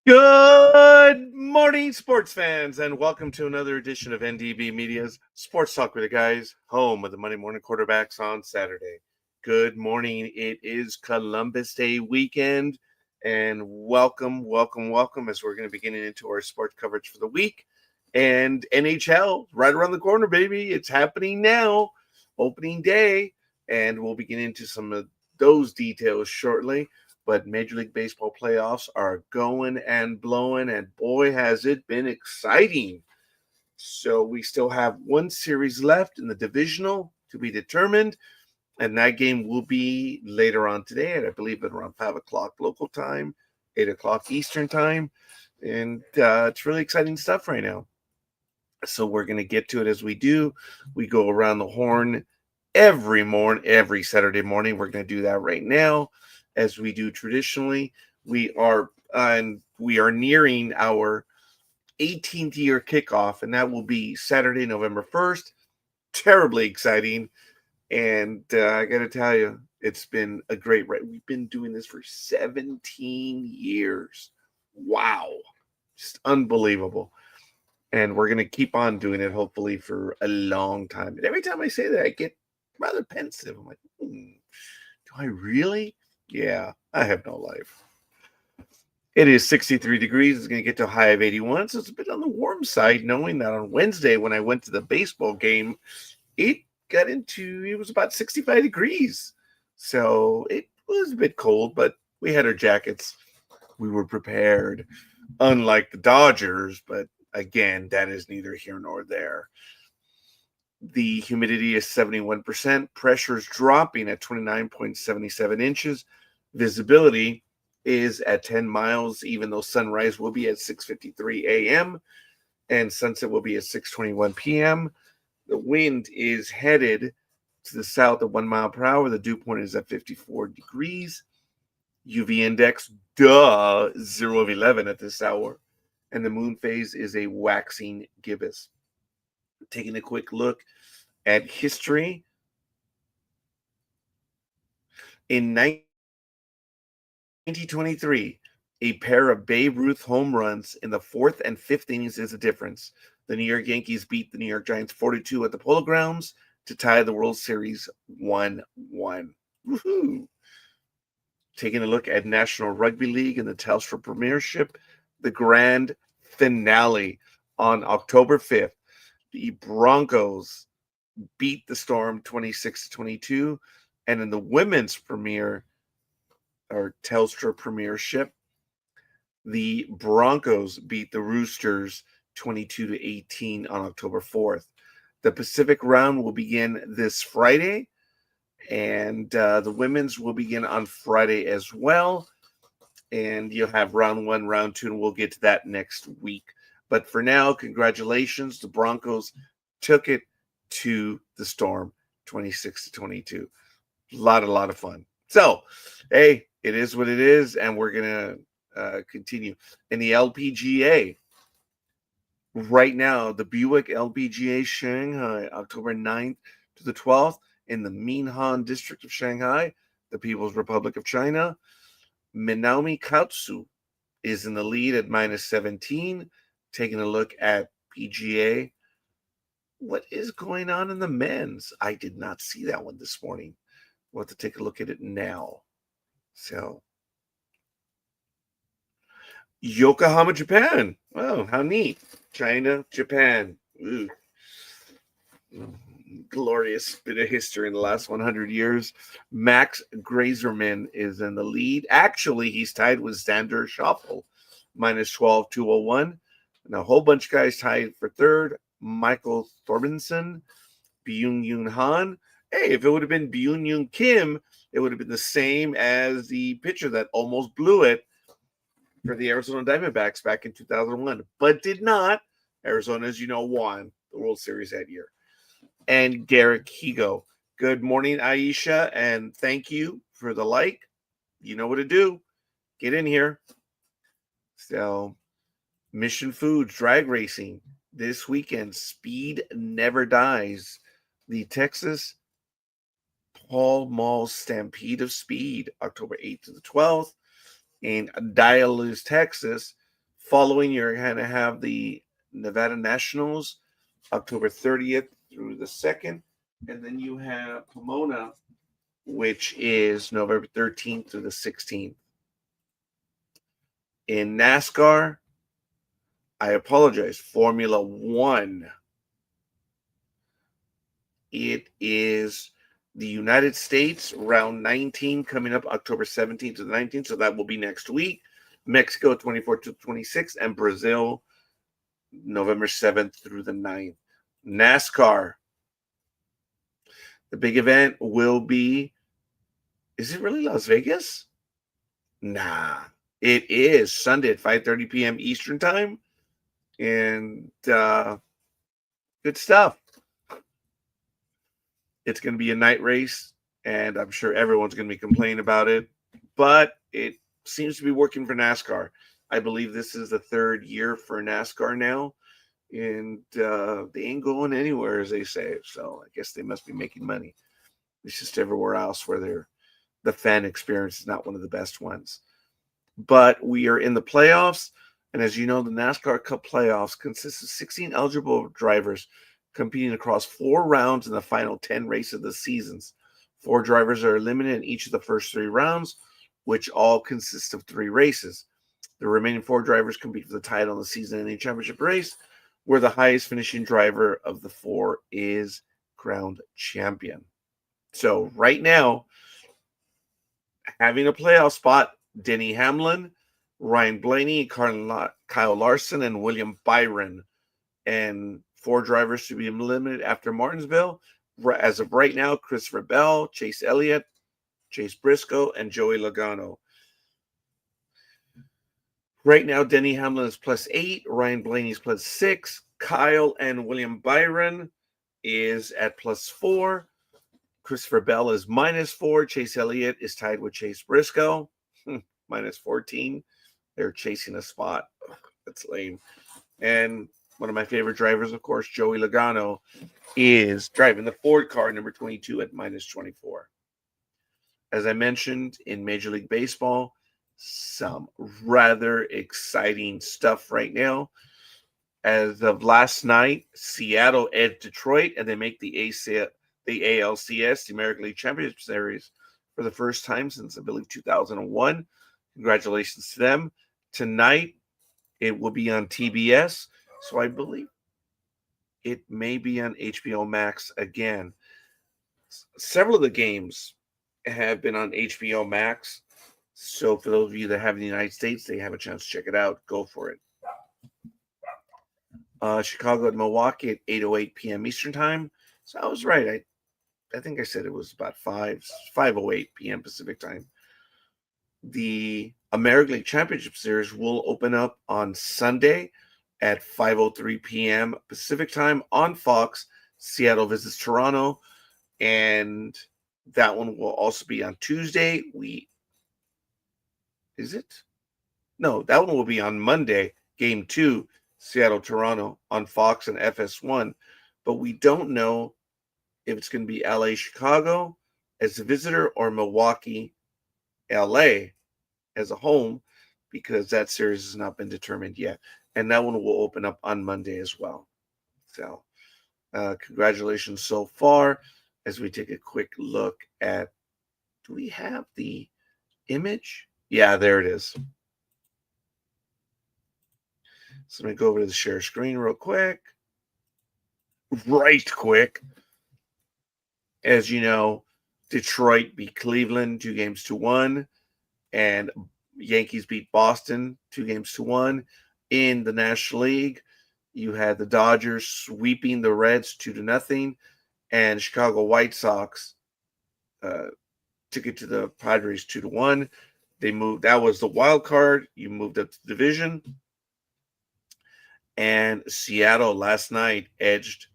Good morning, sports fans, and welcome to another edition of NDB Media's Sports Talk with the Guys, home of the Monday morning quarterbacks on Saturday. Good morning. It is Columbus Day weekend, and welcome as we're going to be getting into our sports coverage for the week. And NHL, right around the corner, baby. It's happening now, opening day, and we'll be getting into some of those details shortly. But Major League Baseball playoffs are going and blowing, and boy, has it been exciting. So we still have one series left in the divisional to be determined, and that game will be later on today, and I believe at around 5 o'clock local time, 8 o'clock Eastern time, and it's really exciting stuff right now. So we're going to get to it as we do. We go around the horn every Saturday morning. We're going to do that right now, as we do traditionally. We are nearing our 18th year kickoff, and that will be Saturday, November 1st. Terribly exciting, and I got to tell you, it's been a great ride. We've been doing this for 17 years. Wow, just unbelievable. And we're going to keep on doing it, hopefully, for a long time. And every time I say that, I get rather pensive. I'm like, do I really? Yeah, I have no life. It is 63 degrees. It's going to get to a high of 81. So it's a bit on the warm side, knowing that on Wednesday when I went to the baseball game, it was about 65 degrees. So it was a bit cold, but we had our jackets. We were prepared, unlike the Dodgers, but again, that is neither here nor there. The humidity is 71%. Pressure is dropping at 29.77 inches. Visibility is at 10 miles, even though sunrise will be at 6:53 a.m. and sunset will be at 6:21 p.m. The wind is headed to the south at 1 mile per hour. The dew point is at 54 degrees. UV index, 0 of 11 at this hour. And the moon phase is a waxing gibbous. Taking a quick look at history. In 1923, a pair of Babe Ruth home runs in the fourth and fifth innings is the difference. The New York Yankees beat the New York Giants 4-2 at the Polo Grounds to tie the World Series 1-1. Woohoo! Taking a look at National Rugby League and the Telstra Premiership, the grand finale on October 5th. The Broncos beat the Storm 26-22, and in the women's premier or Telstra Premiership, the Broncos beat the Roosters 22-18 on October 4th. The Pacific round will begin this Friday, and the women's will begin on Friday as well. And you'll have round one, round two, and we'll get to that next week. But for now, congratulations. The Broncos took it to the Storm 26-22. A lot of fun. So, hey, it is what it is, and we're going to continue. In the LPGA, right now, the Buick LPGA Shanghai, October 9th to the 12th, in the Minhan district of Shanghai, the People's Republic of China. Minami Katsu is in the lead at minus 17. Taking a look at PGA. What is going on in the men's? I did not see that one this morning. We'll have to take a look at it now. So, Yokohama, Japan. Oh, how neat. China, Japan. Ooh. Glorious bit of history in the last 100 years. Max Grazerman is in the lead. Actually, he's tied with Xander Schauffele, minus 12,201. And a whole bunch of guys tied for third. Michael Thorbjornsen, Byung-Yoon Han. Hey, if it would have been Byung-Yoon Kim, it would have been the same as the pitcher that almost blew it for the Arizona Diamondbacks back in 2001, but did not. Arizona, as you know, won the World Series that year. And Garrick Higo. Good morning, Aisha, and thank you for the like. You know what to do. Get in here. So, Mission Foods drag racing this weekend. Speed Never Dies. The Texas Paul Mall Stampede of Speed, October 8th to the 12th. In Dialis, Texas, Following, you're going to have the Nevada Nationals, October 30th through the 2nd. And then you have Pomona, which is November 13th through the 16th. In NASCAR, I apologize, Formula One. It is the United States, round 19, coming up October 17th to the 19th, so that will be next week. Mexico, 24th to 26th, and Brazil, November 7th through the 9th. NASCAR, the big event will be, is it really Las Vegas? Nah, it is Sunday at 5:30 p.m. Eastern Time, and good stuff. It's going to be a night race, and I'm sure everyone's going to be complaining about it, but it seems to be working for NASCAR. I believe this is the third year for NASCAR now, and they ain't going anywhere, as they say. So I guess they must be making money. It's just everywhere else where the fan experience is not one of the best ones. But we are in the playoffs, and as you know, the NASCAR Cup playoffs consist of 16 eligible drivers competing across 4 rounds in the final 10 races of the seasons. 4 drivers are eliminated in each of the first 3 rounds, which all consist of 3 races. The remaining 4 drivers compete for the title in the season-ending championship race, where the highest finishing driver of the 4 is crowned champion. So right now, having a playoff spot, Denny Hamlin, Ryan Blaney, Kyle Larson, and William Byron. And 4 drivers to be eliminated after Martinsville. As of right now, Christopher Bell, Chase Elliott, Chase Briscoe, and Joey Logano. Right now, Denny Hamlin is +8, Ryan Blaney is +6, Kyle and William Byron is at +4, Christopher Bell is -4, Chase Elliott is tied with Chase Briscoe, -14. They're chasing a spot. That's lame. And one of my favorite drivers, of course, Joey Logano, is driving the Ford car, number 22, at -24. As I mentioned, in Major League Baseball, some rather exciting stuff right now. As of last night, Seattle edged Detroit, and they make the ALCS, the American League Championship Series, for the first time since, I believe, 2001. Congratulations to them. Tonight, it will be on TBS. So I believe it may be on HBO Max again. Several of the games have been on HBO Max. So for those of you that have in the United States, they have a chance to check it out. Go for it. Chicago and Milwaukee at 8:08 p.m. Eastern Time. So I was right. I think I said it was about 5:08 p.m. Pacific Time. The American League Championship Series will open up on Sunday at 5:03 p.m. Pacific Time on Fox. Seattle visits Toronto, and that one will also be on Tuesday. That one will be on Monday, Game 2, Seattle-Toronto on Fox and FS1. But we don't know if it's going to be LA-Chicago as a visitor or Milwaukee-LA as a home, because that series has not been determined yet. And that one will open up on Monday as well. So congratulations so far. As we take a quick look at, do we have the image? Yeah, there it is. So let me go over to the share screen real quick. Right quick. As you know, Detroit beat Cleveland 2-1, and Yankees beat Boston 2-1. In the National League, you had the Dodgers sweeping the Reds 2-0, and Chicago White Sox took it to the Padres 2-1. They moved. That was the wild card. You moved up to the division. And Seattle last night edged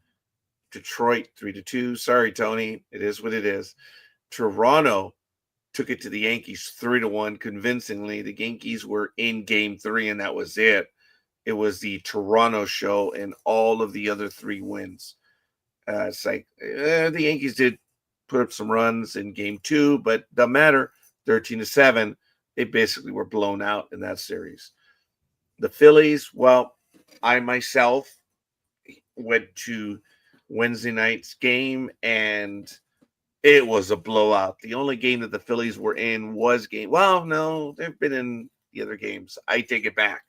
Detroit 3-2. Sorry, Tony. It is what it is. Toronto took it to the Yankees 3-1 convincingly. The Yankees were in Game 3, and that was it. It was the Toronto show and all of the other 3 wins. It's like the Yankees did put up some runs in Game 2, but doesn't matter. 13-7. They basically were blown out in that series. The Phillies, well, I myself went to Wednesday night's game, and it was a blowout. The only game that the Phillies were in was game. Well, no, they've been in the other games. I take it back.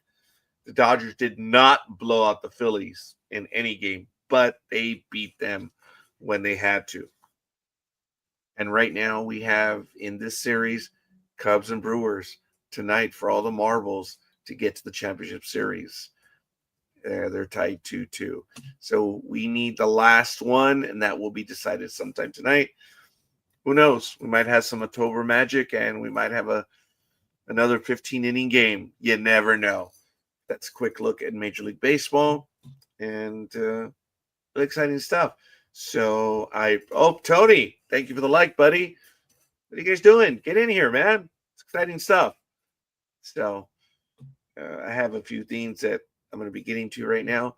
The Dodgers did not blow out the Phillies in any game, but they beat them when they had to. And right now we have in this series Cubs and Brewers tonight for all the marbles to get to the championship series. They're tied 2-2. So we need the last one, and that will be decided sometime tonight. Who knows? We might have some October magic, and we might have another 15-inning game. You never know. That's a quick look at Major League Baseball, and exciting stuff. So Tony, thank you for the like, buddy. What are you guys doing? Get in here, man. It's exciting stuff. So I have a few things that I'm going to be getting to right now.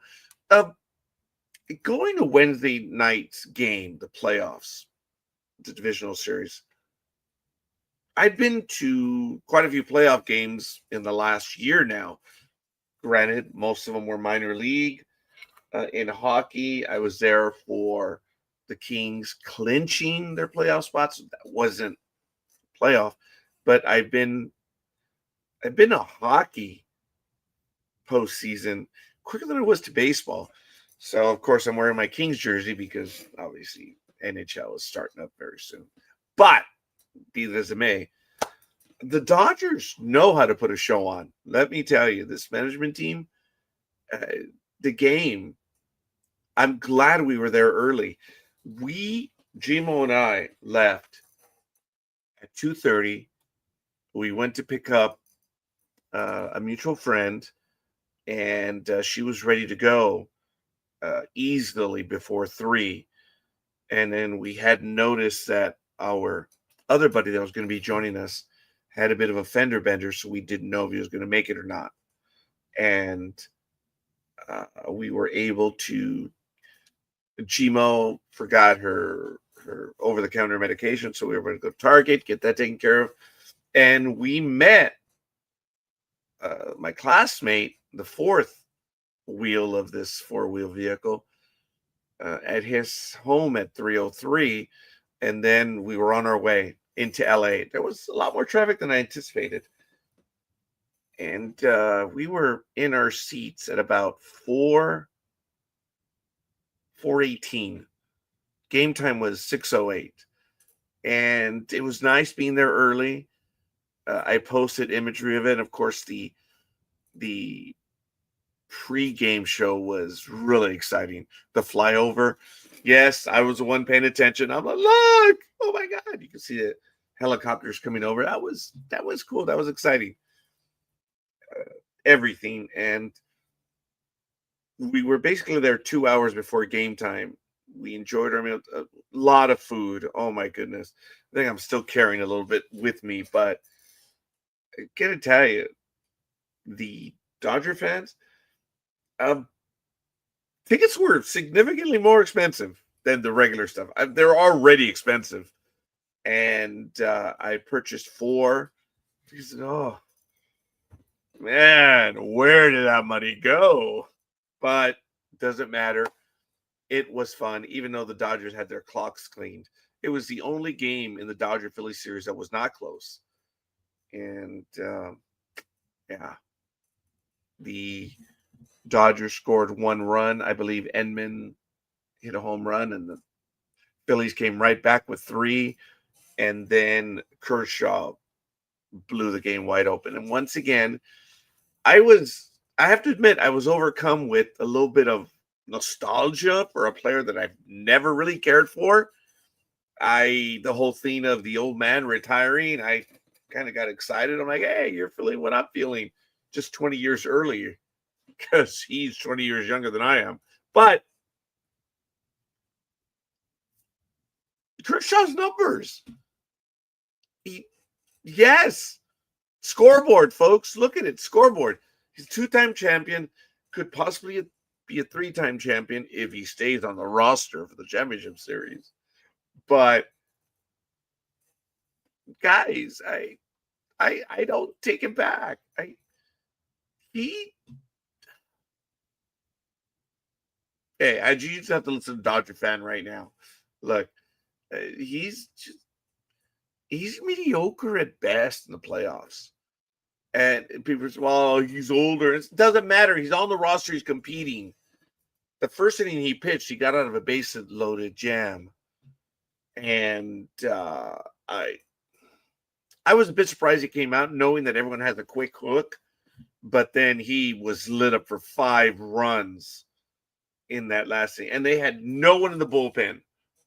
Going to Wednesday night's game, the playoffs, the divisional series. I've been to quite a few playoff games in the last year now. Granted, most of them were minor league. In hockey, I was there for the Kings clinching their playoff spots. That wasn't playoff, but I've been a hockey postseason quicker than it was to baseball. So of course I'm wearing my Kings jersey because obviously NHL is starting up very soon. But be that as it may, the Dodgers know how to put a show on. Let me tell you, this management team, the game. I'm glad we were there early. Gmo and I left at 2:30. We went to pick up a mutual friend, and she was ready to go easily before 3. And then we had noticed that our other buddy that was going to be joining us had a bit of a fender bender, so we didn't know if he was going to make it or not. And we were able to. Gmo forgot her over-the-counter medication, so we were going to go to Target, get that taken care of. And we met my classmate, the fourth wheel of this four-wheel vehicle, at his home at 3:03, and then we were on our way into LA. There was a lot more traffic than I anticipated. And we were in our seats at about 4:18. Game time was 6:08. And it was nice being there early. I posted imagery of it. Of course, the pre-game show was really exciting. The flyover. Yes, I was the one paying attention. I'm like, look! Oh my God. You can see the helicopters coming over. That was cool. That was exciting. Everything. And we were basically there 2 hours before game time. We enjoyed our meal, a lot of food. Oh my goodness. I think I'm still carrying a little bit with me, but I gotta tell you, the Dodger fans, tickets were significantly more expensive than the regular stuff. They're already expensive. And I purchased 4. Because, oh, man, where did that money go? But it doesn't matter. It was fun, even though the Dodgers had their clocks cleaned. It was the only game in the Dodger-Philly series that was not close. And, yeah, the Dodgers scored 1 run. I believe Edman hit a home run, and the Phillies came right back with 3. And then Kershaw blew the game wide open. And once again, I have to admit, I was overcome with a little bit of nostalgia for a player that I've never really cared for. The whole thing of the old man retiring, I kind of got excited. I'm like, hey, you're feeling what I'm feeling just 20 years earlier, because he's 20 years younger than I am. But Kershaw's numbers. Yes. Scoreboard, folks. Look at it. Scoreboard. He's a 2-time champion. Could possibly be a 3-time champion if he stays on the roster for the championship series. But guys, I don't take it back. Hey, you just have to listen to Dodger fan right now. Look, he's mediocre at best in the playoffs. And people say, well, he's older. It doesn't matter. He's on the roster. He's competing. The first inning he pitched, he got out of a base-loaded jam. And I was a bit surprised he came out knowing that everyone has a quick hook. But then he was lit up for 5 runs in that last inning. And they had no one in the bullpen.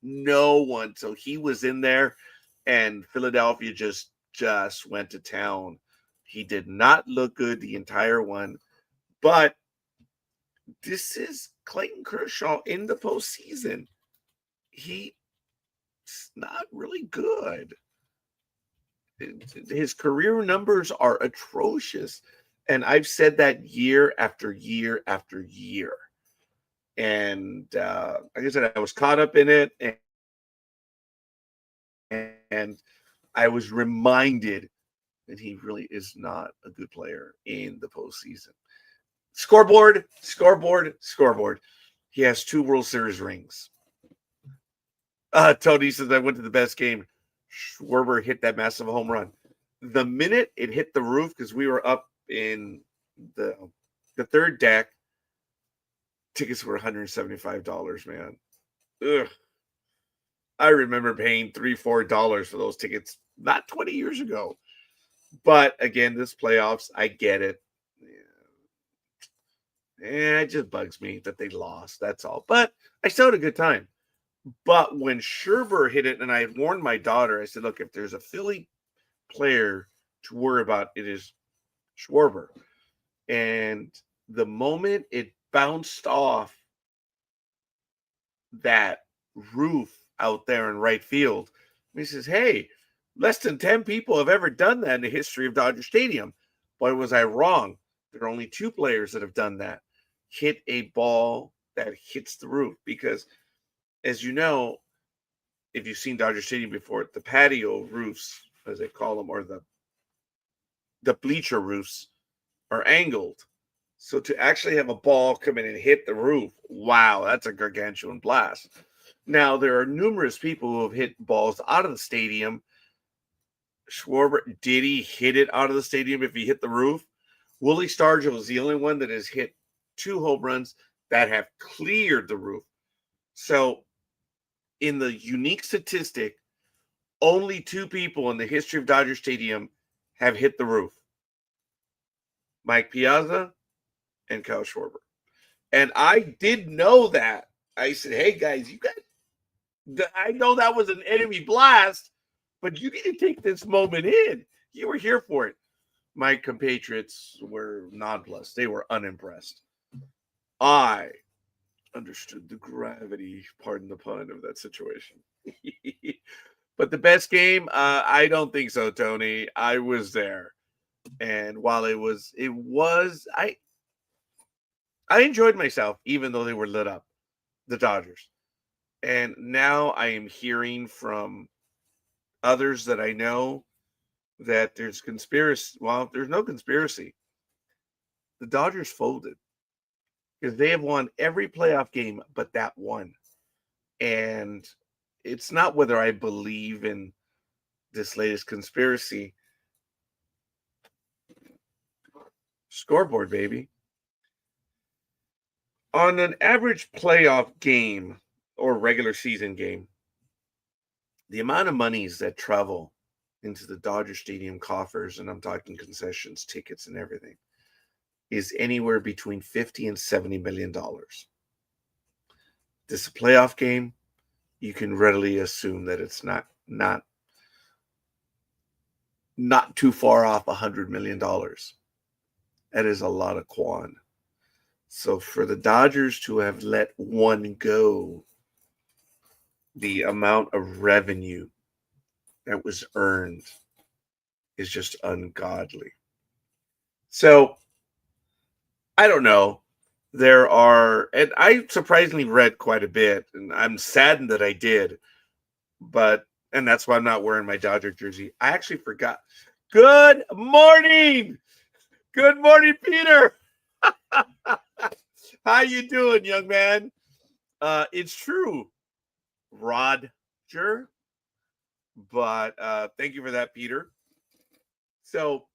No one. So he was in there, and Philadelphia just went to town. He did not look good the entire one. But this is Clayton Kershaw in the postseason. He's not really good. His career numbers are atrocious. And I've said that year after year after year. And like I said, I was caught up in it. And I was reminded that he really is not a good player in the postseason. Scoreboard. He has 2 World Series rings. Tony says, I went to the best game. Schwarber hit that massive home run. The minute it hit the roof, because we were up in the third deck, tickets were $175, man. Ugh. I remember paying $3-4 for those tickets not 20 years ago. But again, this playoffs, I get it. Yeah, it just bugs me that they lost. That's all. But I still had a good time. But when Schwarber hit it, and I had warned my daughter, I said, look, if there's a Philly player to worry about, it is Schwarber. And the moment it bounced off that roof out there in right field, he says, hey, less than 10 people have ever done that in the history of Dodger Stadium. Boy, was I wrong. There are only 2 players that have done that. Hit a ball that hits the roof. Because, as you know, if you've seen Dodger Stadium before, the patio roofs, as they call them, or the bleacher roofs, are angled. So to actually have a ball come in and hit the roof, wow, that's a gargantuan blast. Now, there are numerous people who have hit balls out of the stadium. Schwarber, did he hit it out of the stadium if he hit the roof? Willie Stargell is the only one that has hit 2 home runs that have cleared the roof. So, in the unique statistic, only 2 people in the history of Dodger Stadium have hit the roof. Mike Piazza and Kyle Schwarber. And I did know that. I said, hey, guys, you guys, I know that was an enemy blast, but you need to take this moment in. You were here for it. My compatriots were nonplussed. They were unimpressed. I understood the gravity, pardon the pun, of that situation. But the best game, I don't think so, Tony. I was there. And while it was, I enjoyed myself, even though they were lit up, the Dodgers. And now I am hearing from others that I know that there's conspiracy. Well, there's no conspiracy. The Dodgers folded because they have won every playoff game but that one. And it's not whether I believe in this latest conspiracy. Scoreboard, baby. On an average playoff game or regular season game, the amount of monies that travel into the Dodger Stadium coffers, and I'm talking concessions, tickets, and everything, is anywhere between $50 and $70 million. This is a playoff game. You can readily assume that it's not too far off $100 million. That is a lot of quan. So for the Dodgers to have let one go, the amount of revenue that was earned is just ungodly. So I don't know. There are, and I surprisingly read quite a bit, and I'm saddened that I did, and that's why I'm not wearing my Dodger jersey. I actually forgot. Good morning. Good morning, Peter. How you doing, young man? It's true, Roger. But thank you for that, Peter. So,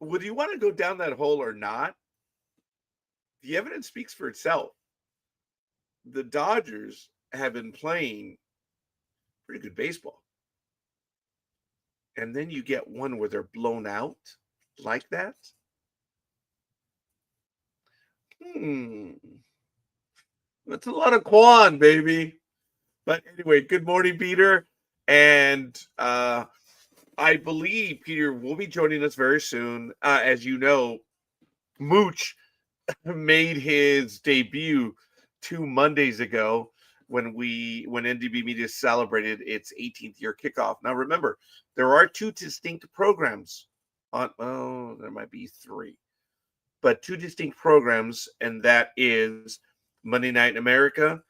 would you want to go down that hole or not? The evidence speaks for itself. The Dodgers have been playing pretty good baseball. And then you get one where they're blown out like that. That's a lot of Quan, baby. But anyway, good morning, Peter. And I believe Peter will be joining us very soon. As you know, Mooch made his debut 2 Mondays ago when NDB Media celebrated its 18th year kickoff. Now remember, there are 2 distinct programs on there might be 3. But 2 distinct programs, and that is Monday Night in America,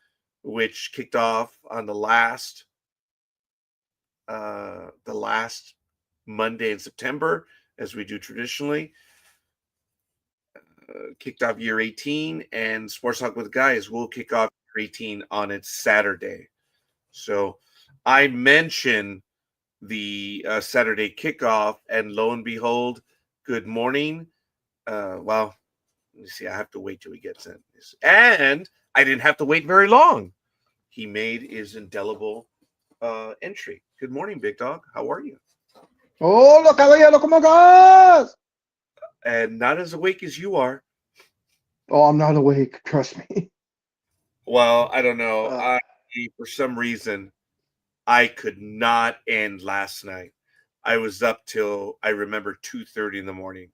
which kicked off on the last Monday in September, as we do traditionally. Kicked off year 18, and Sports Talk with Guys will kick off year 18 on its Saturday. So I mentioned the Saturday kickoff, and lo and behold, good morning. Well, let me see. I have to wait till he gets in. And I didn't have to wait very long. He made his indelible entry. Good morning, Big Dog. How are you? Hola, caballero, ¿cómo estás? And not as awake as you are. Oh, I'm not awake. Trust me. Well, I don't know. For some reason, I could not end last night. I was up till, I remember, 2:30 in the morning.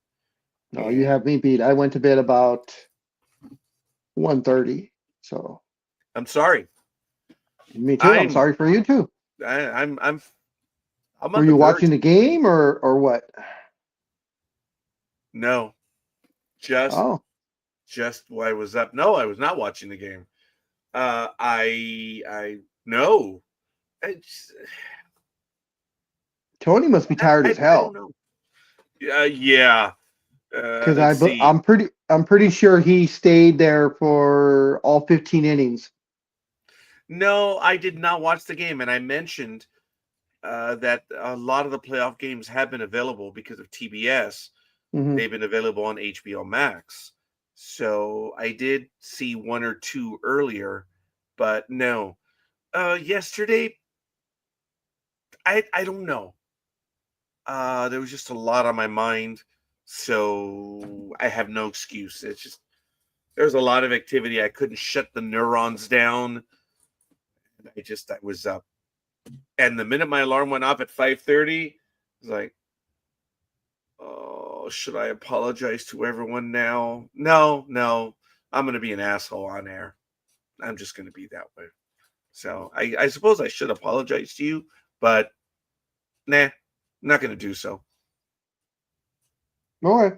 No, you have me beat. I went to bed about 1:30. So I'm sorry. me too. I'm sorry for you too. I'm Were you watching the game or what? No. Just while I was up. No, I was not watching the game. No. Tony must be tired as hell. I don't know. Yeah. Because I'm pretty sure he stayed there for all 15 innings. No, I did not watch the game, and I mentioned that a lot of the playoff games have been available because of TBS. Mm-hmm. They've been available on HBO Max. So I did see 1 or 2 earlier, but no. Yesterday, I don't know. There was just a lot on my mind, so I have no excuse. It's just there's a lot of activity. I couldn't shut the neurons down. I was up. And the minute my alarm went off at 5:30, I was like, oh, should I apologize to everyone now? No. I'm going to be an asshole on air. I'm just going to be that way. So I suppose I should apologize to you, but nah, I'm not going to do so. All right.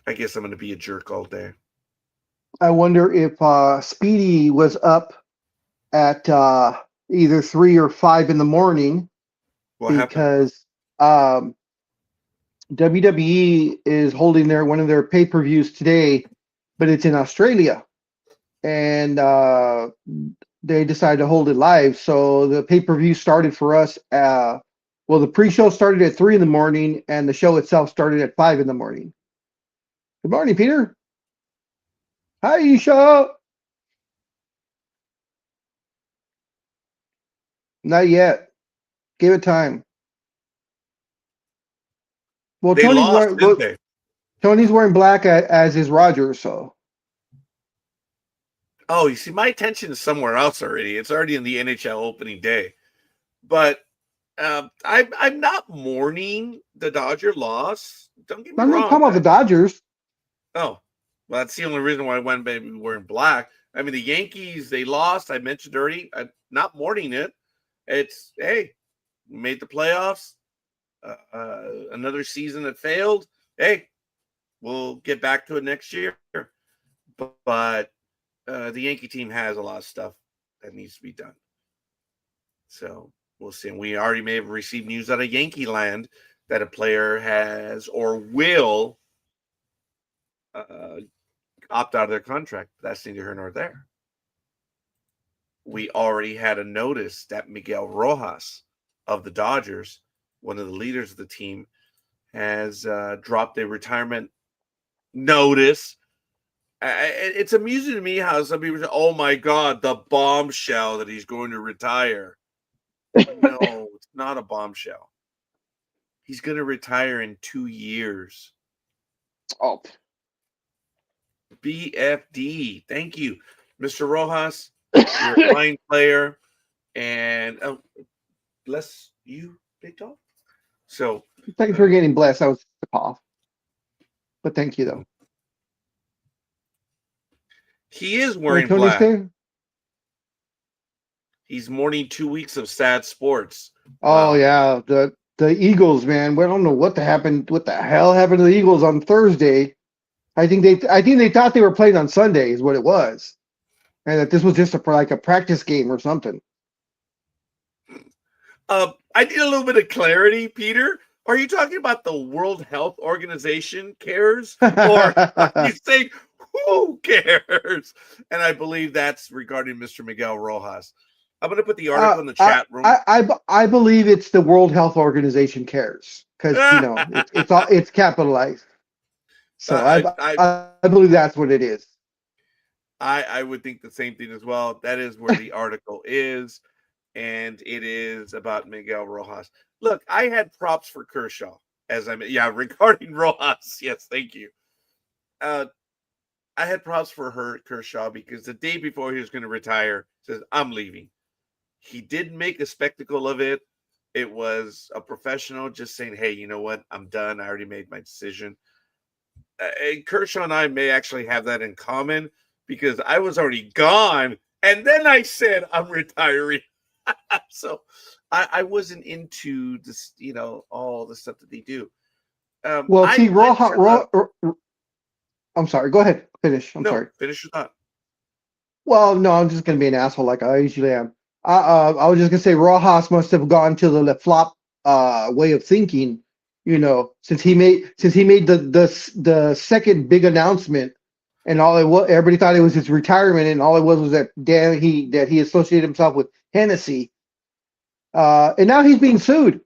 I guess I'm going to be a jerk all day. I wonder if Speedy was up at either 3 or 5 in the morning. What because WWE is holding one of their pay-per-views today, but it's in Australia, and they decided to hold it live. So the pay-per-view started for us. The pre-show started at 3 in the morning, and the show itself started at 5 in the morning. Good morning, Peter. Hi, Isha. Not yet. Give it time. Well, they lost, didn't they? Tony's wearing black as is Roger, so. Oh, you see, my attention is somewhere else already. It's already in the NHL opening day. But I'm not mourning the Dodger loss. Don't get me wrong. I'm not talking about the Dodgers. Oh, well, that's the only reason why I went baby wearing black. I mean, the Yankees, they lost. I mentioned already. I'm not mourning it. It's, hey, made the playoffs. Another season that failed. Hey, we'll get back to it next year. But the Yankee team has a lot of stuff that needs to be done. So we'll see. And we already may have received news out of Yankee land that a player has or will opt out of their contract. That's neither here nor there. We already had a notice that Miguel Rojas of the Dodgers, one of the leaders of the team, has dropped a retirement notice. It's amusing to me how some people say, "Oh my God, the bombshell that he's going to retire." No, it's not a bombshell. He's going to retire in 2 years. Oh, BFD. Thank you, Mr. Rojas. You're a fine player, and bless you, big dog. So, thanks for getting blessed. That was a cough, but thank you though. he is wearing Tony black. Stay? He's mourning 2 weeks of sad sports. Oh Wow. yeah, the Eagles, man. We don't know what happened. What the hell happened to the Eagles on Thursday? I think they thought they were playing on Sunday, is what it was, and that this was just like a practice game or something. I need a little bit of clarity, Peter. Are you talking about the World Health Organization cares, or are you saying who cares? And I believe that's regarding Mr. Miguel Rojas. I'm going to put the article in the chat room. I believe it's the World Health Organization cares because it's capitalized. So I believe that's what it is. I would think the same thing as well. That is where the article is, and it is about Miguel Rojas. Look, I had props for Kershaw regarding Rojas. Yes, thank you. I had props for Kershaw because the day before he was going to retire, says I'm leaving. He didn't make a spectacle of it. It was a professional just saying, "Hey, you know what? I'm done. I already made my decision." And Kershaw and I may actually have that in common because I was already gone, and then I said I'm retiring. So I wasn't into this, all the stuff that they do. Well, see, I'm sorry. Go ahead. Finish. I'm sorry. Finish your thought. Well, no, I'm just gonna be an asshole like I usually am. I was just gonna say Rojas must have gone to the flop way of thinking, since he made the second big announcement, and everybody thought it was his retirement, and all it was that he associated himself with Hennessy, and now he's being sued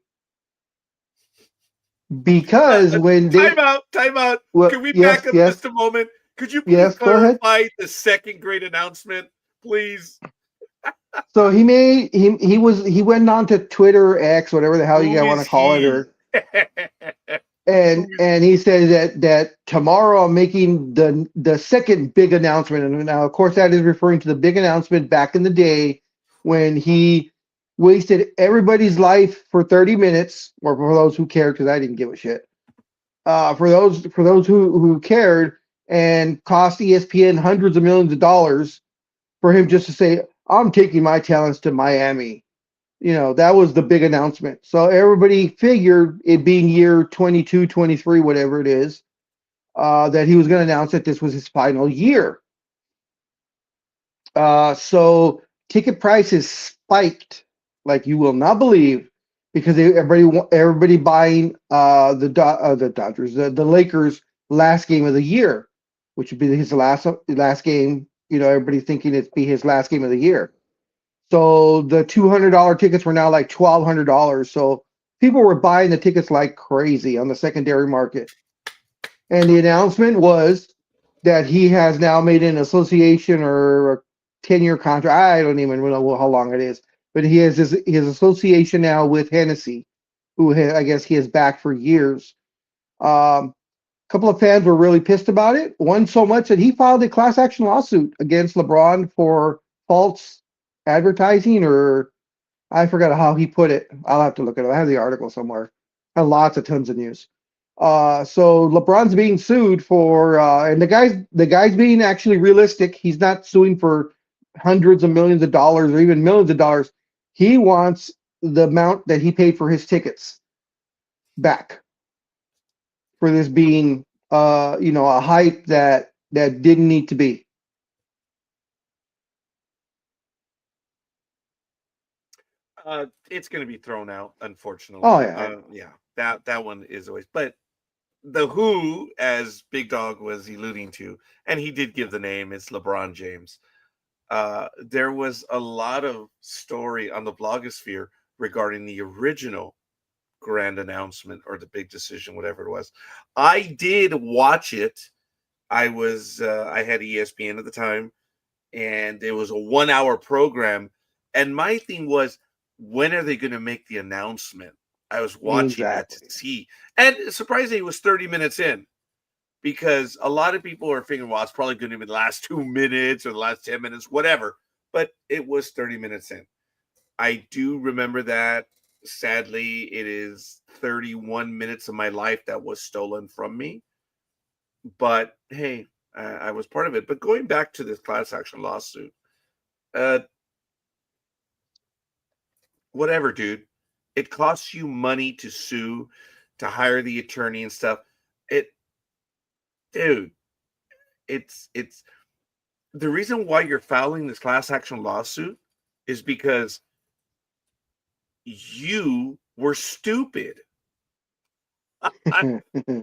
because when they time out. well, Can we back up just a moment? Could you please clarify the second great announcement, please? So he went on to Twitter, X, whatever the hell you want to call it, and he said that tomorrow I'm making the second big announcement. And now, of course, that is referring to the big announcement back in the day when he wasted everybody's life for 30 minutes, or for those who cared, because I didn't give a shit. For those who cared, and cost ESPN hundreds of millions of dollars for him just to say, I'm taking my talents to Miami. That was the big announcement. So everybody figured, it being year 22, 23, whatever it is, that he was going to announce that this was his final year. So ticket prices spiked like you will not believe because everybody buying the Dodgers, the Lakers' last game of the year, which would be his last game. Everybody thinking it'd be his last game of the year. So the $200 tickets were now like $1,200. So people were buying the tickets like crazy on the secondary market. And the announcement was that he has now made an association or a 10-year contract. I don't even know how long it is, but he has his association now with Hennessy, who I guess he has backed for years. A couple of fans were really pissed about it. One so much that he filed a class action lawsuit against LeBron for false advertising, or I forgot how he put it. I'll have to look it up. I have the article somewhere. I have lots of tons of news. So LeBron's being sued for, and the guy's being actually realistic. He's not suing for hundreds of millions of dollars or even millions of dollars. He wants the amount that he paid for his tickets back for this being, a hype that didn't need to be. It's going to be thrown out, unfortunately. Oh yeah, that one is always. But the who, as Big Dog was alluding to, and he did give the name, it's LeBron James. There was a lot of story on the blogosphere regarding the original grand announcement or the big decision, whatever it was. I did watch it. I had ESPN at the time, and it was a 1 hour program. And my thing was, when are they going to make the announcement? I was watching that to see. And surprisingly, it was 30 minutes in, because a lot of people are figuring, well, it's probably going to be the last 2 minutes or the last 10 minutes, whatever. But it was 30 minutes in. I do remember that. Sadly, it is 31 minutes of my life that was stolen from me. But hey, I was part of it. But going back to this class action lawsuit, uh, whatever, dude. It costs you money to sue, to hire the attorney and stuff. It, dude, it's the reason why you're filing this class action lawsuit is because you were stupid.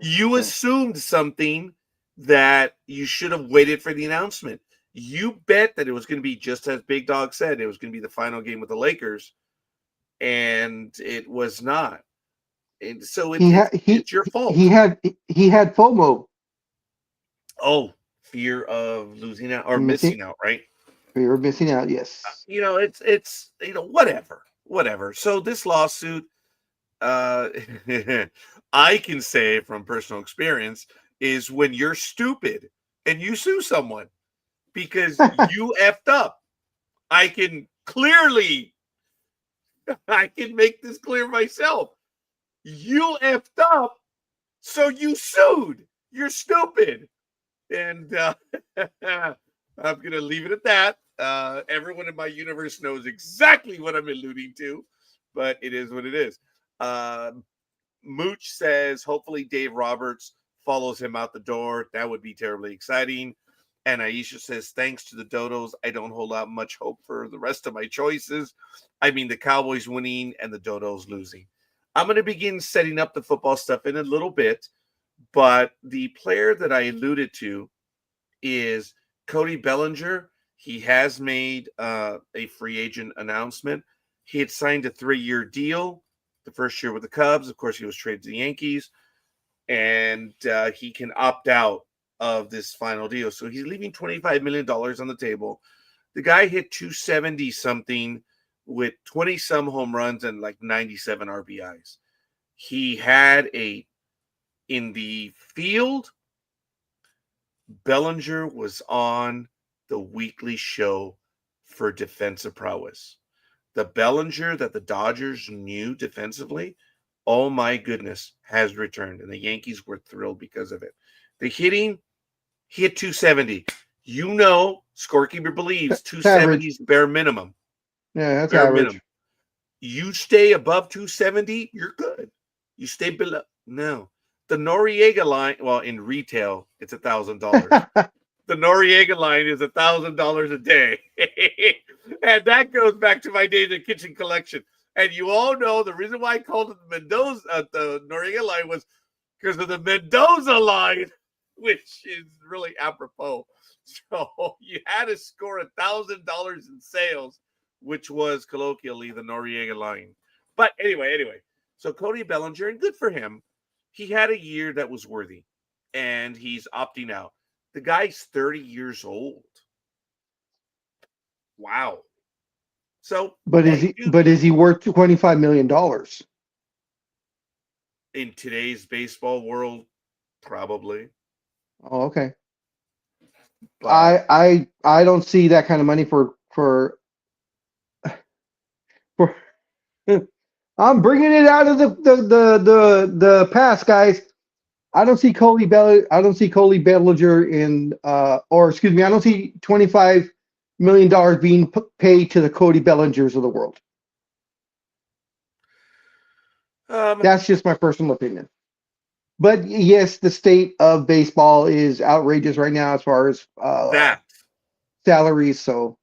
You assumed something that you should have waited for the announcement. You bet that it was going to be just as Big Dog said, it was going to be the final game with the Lakers, and it was not. And so it's your fault. He had FOMO. Oh, fear of losing out or missing out, right? Fear of missing out, yes. It's whatever. So this lawsuit, I can say from personal experience, is when you're stupid and you sue someone because you effed up. I can make this clear myself. You effed up, so you sued. You're stupid. And I'm going to leave it at that. Everyone in my universe knows exactly what I'm alluding to, but it is what it is. Mooch says, hopefully Dave Roberts follows him out the door. That would be terribly exciting. And Aisha says, thanks to the Dodos, I don't hold out much hope for the rest of my choices. I mean, the Cowboys winning and the Dodos losing. I'm going to begin setting up the football stuff in a little bit, but the player that I alluded to is Cody Bellinger. He has made a free agent announcement. He had signed a 3-year deal, the first year with the Cubs. Of course, he was traded to the Yankees, and he can opt out of this final deal. So he's leaving $25 million on the table. The guy hit 270 something with 20 some home runs and like 97 RBIs. He had in the field, Bellinger was on the weekly show for defensive prowess. The Bellinger that the Dodgers knew defensively, oh my goodness, has returned. And the Yankees were thrilled because of it. The hitting, he hit 270. You know, Scorekeeper believes 270 is bare minimum. Yeah, that's bare average. minimum. You stay above 270, you're good. You stay below. No. The Noriega line, well, in retail, it's $1,000. The Noriega line is $1,000 a day. And that goes back to my days at Kitchen Collection. And you all know the reason why I called it the Noriega line was because of the Mendoza line, which is really apropos. So you had to score $1,000 in sales, which was colloquially the Noriega line. But anyway, so Cody Bellinger, and good for him. He had a year that was worthy, and he's opting out. The guy's 30 years old. Wow. So, but is he worth $25 million? In today's baseball world, probably. Oh, okay. But I don't see that kind of money for I'm bringing it out of the past, guys. I don't see Cody Bellinger in or excuse me, I don't see $25 million being paid to the Cody Bellingers of the world. That's just my personal opinion. But yes, the state of baseball is outrageous right now as far as salaries. So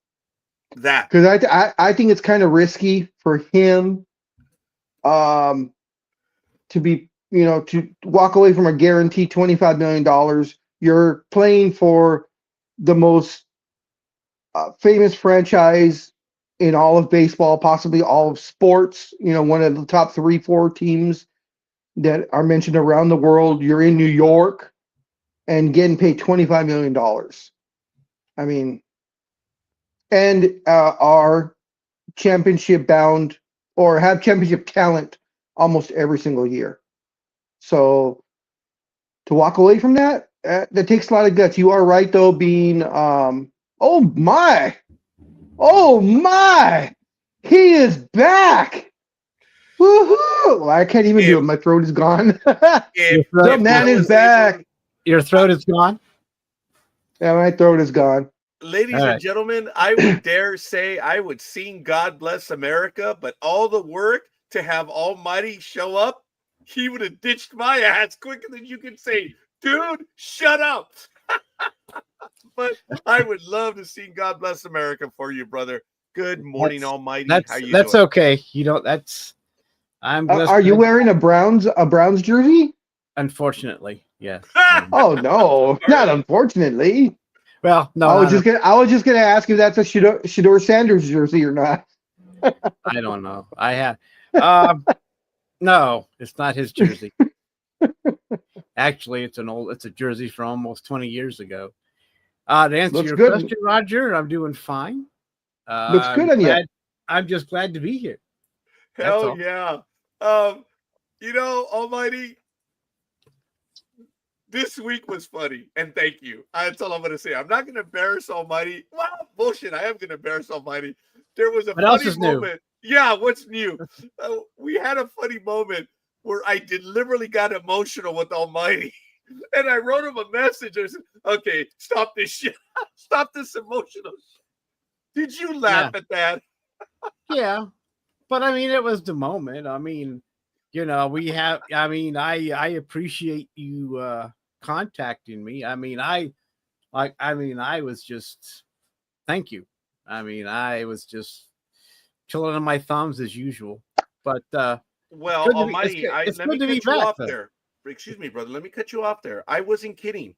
because I think it's kind of risky for him to be to walk away from a guaranteed $25 million. You're playing for the most famous franchise in all of baseball, possibly all of sports, one of the top 3, 4 teams that are mentioned around the world. You're in New York and getting paid $25 million. I mean, and are championship bound or have championship talent almost every single year. So to walk away from that, that takes a lot of guts. You are right, though, being, oh my, he is back. Woohoo! I can't even do it. My throat is gone. The man is back. Your throat is gone? Yeah, my throat is gone. Ladies and gentlemen, I would dare say I would sing God Bless America, but all the work to have Almighty show up, he would have ditched my ass quicker than you can say, dude, shut up. But I would love to sing God Bless America for you, brother. Good morning, Almighty. How you that's doing? okay. You don't. That's. I'm. Are you wearing a Browns jersey? Unfortunately, yes. Oh no, not unfortunately. Well, no. I was just gonna ask if that's a Shedeur Sanders jersey or not. I don't know. I have. No, it's not his jersey. Actually, it's a jersey from almost 20 years ago. To answer your question, Roger, I'm doing fine. Looks good on you. I'm just glad to be here. Hell yeah. Almighty, this week was funny, and thank you. That's all I'm going to say. I'm not going to embarrass Almighty. Well, bullshit. I am going to embarrass Almighty. There was a funny moment. New? Yeah, what's new? We had a funny moment where I deliberately got emotional with Almighty, and I wrote him a message. I said, okay, stop this shit. Stop this emotional shit. Did you laugh at that? Yeah, but I mean, it was the moment. I mean, I appreciate you contacting me. I mean, I was just, thank you. I mean, I was just chilling on my thumbs as usual. But well, Almighty, let me cut you off there. Excuse me, brother. Let me cut you off there. I wasn't kidding.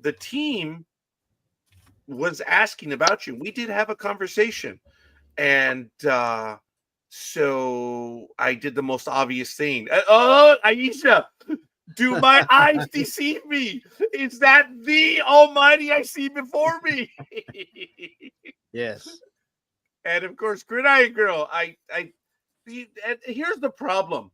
The team was asking about you. We did have a conversation, and so I did the most obvious thing. Oh, Aisha, do my eyes deceive me? Is that the Almighty I see before me? Yes. And of course, Gridiron Girl. Here's the problem.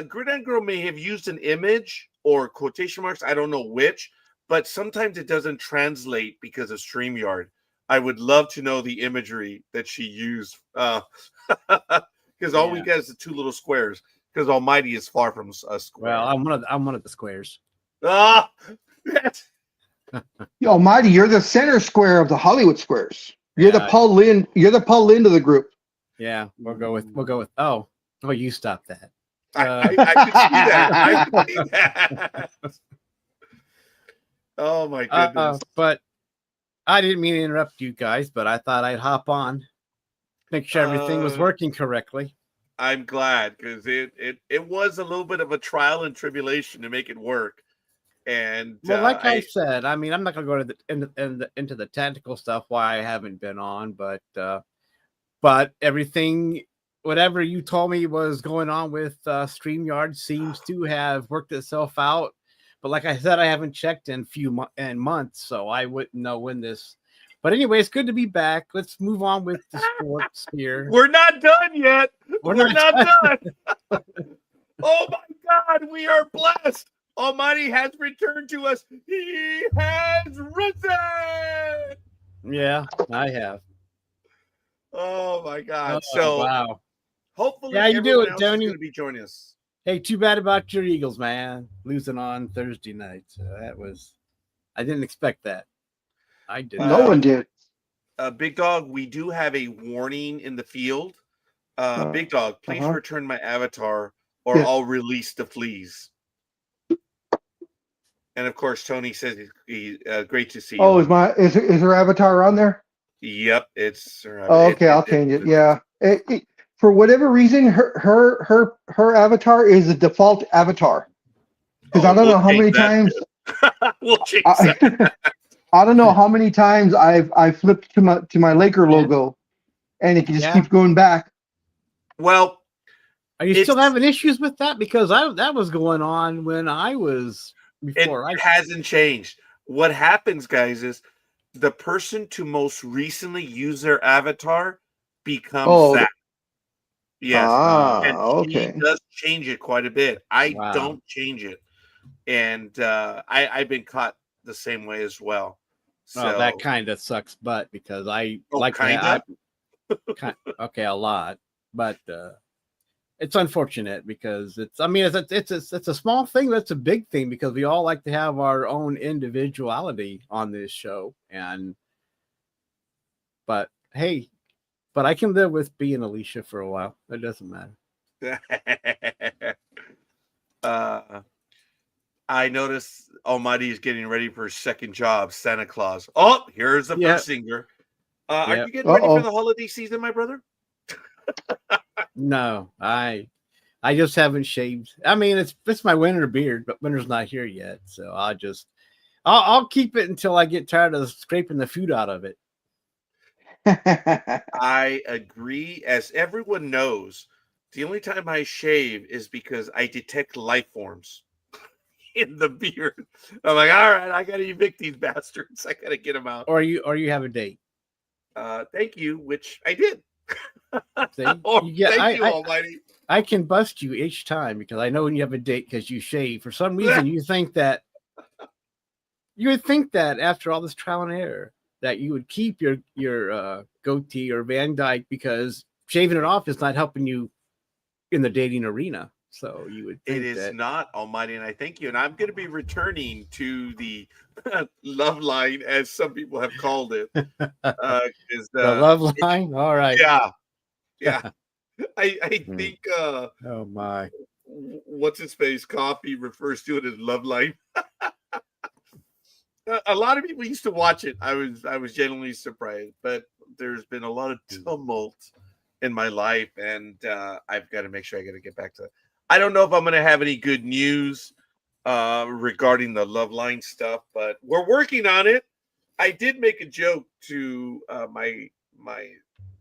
Gridiron Girl may have used an image or quotation marks. I don't know which, but sometimes it doesn't translate because of StreamYard. I would love to know the imagery that she used. Because all we get is the 2 little squares. Because Almighty is far from a square. Well, I'm one of the squares. Almighty, you're the center square of the Hollywood squares. You're the Paul Lynde. You're the Paul Lynde of the group. Yeah, we'll go with. Oh, you stop that. I could see that. I could see that. Oh my goodness! But I didn't mean to interrupt you guys, but I thought I'd hop on, make sure everything was working correctly. I'm glad, because it was a little bit of a trial and tribulation to make it work. And well, like I said, I mean, I'm not going to go into the technical stuff why I haven't been on, but everything, whatever you told me was going on with StreamYard seems to have worked itself out. But like I said, I haven't checked in months, so I wouldn't know when this. But anyway, it's good to be back. Let's move on with the sports here. We're not done yet. We're not done. Oh my God, we are blessed. Almighty has returned to us. He has risen. Yeah, I have. Oh my God. Wow. Hopefully, you do it, Tony. Is going to be joining us. Hey, too bad about your Eagles, man. Losing on Thursday night. I didn't expect that. I didn't. No one did. Big Dog, we do have a warning in the field. Big Dog, please return my avatar or I'll release the fleas. And of course, Tony says he's great to see you. Oh, is her avatar on there? Yep, it's her. Oh, okay, I'll change it. Yeah. For whatever reason, her avatar is the default avatar. because I don't know how many times We'll change that. I don't know how many times I've flipped to my Laker logo, and it just keeps going back. Well, are you still having issues with that? Because that was going on when I was before. It hasn't changed. What happens, guys, is the person to most recently use their avatar becomes that. Yes. And okay. she does change it quite a bit. I Wow. don't change it. And I've been caught the same way as well. So well, that kind of sucks butt because I like that. Okay, a lot, but it's unfortunate because it's a small thing, but it's a big thing because we all like to have our own individuality on this show. But hey, I can live with being Alicia for a while. It doesn't matter. I noticed Almighty is getting ready for his second job, Santa Claus. Oh, here's the first singer. Are you getting ready for the holiday season, my brother? No, I just haven't shaved. I mean, it's my winter beard, but winter's not here yet, so I'll keep it until I get tired of scraping the food out of it. I agree. As everyone knows, the only time I shave is because I detect life forms in the beard. I'm like, all right, I gotta evict these bastards. I gotta get them out. Or you have a date. Thank you, which I did. See? Thank you, Almighty. I can bust you each time because I know when you have a date because you shave. For some reason, you would think that after all this trial and error that you would keep your goatee or Van Dyke because shaving it off is not helping you in the dating arena. So you would think it is not, Almighty, and I thank you. And I'm going to be returning to the love line, as some people have called it. The love line? All right. Yeah. I think oh my, what's his face coffee refers to it as love line. A lot of people used to watch it. I was genuinely surprised, but there's been a lot of tumult in my life, and I've got to make sure I got to get back to that. I don't know if I'm going to have any good news regarding the love line stuff, but we're working on it. I did make a joke to my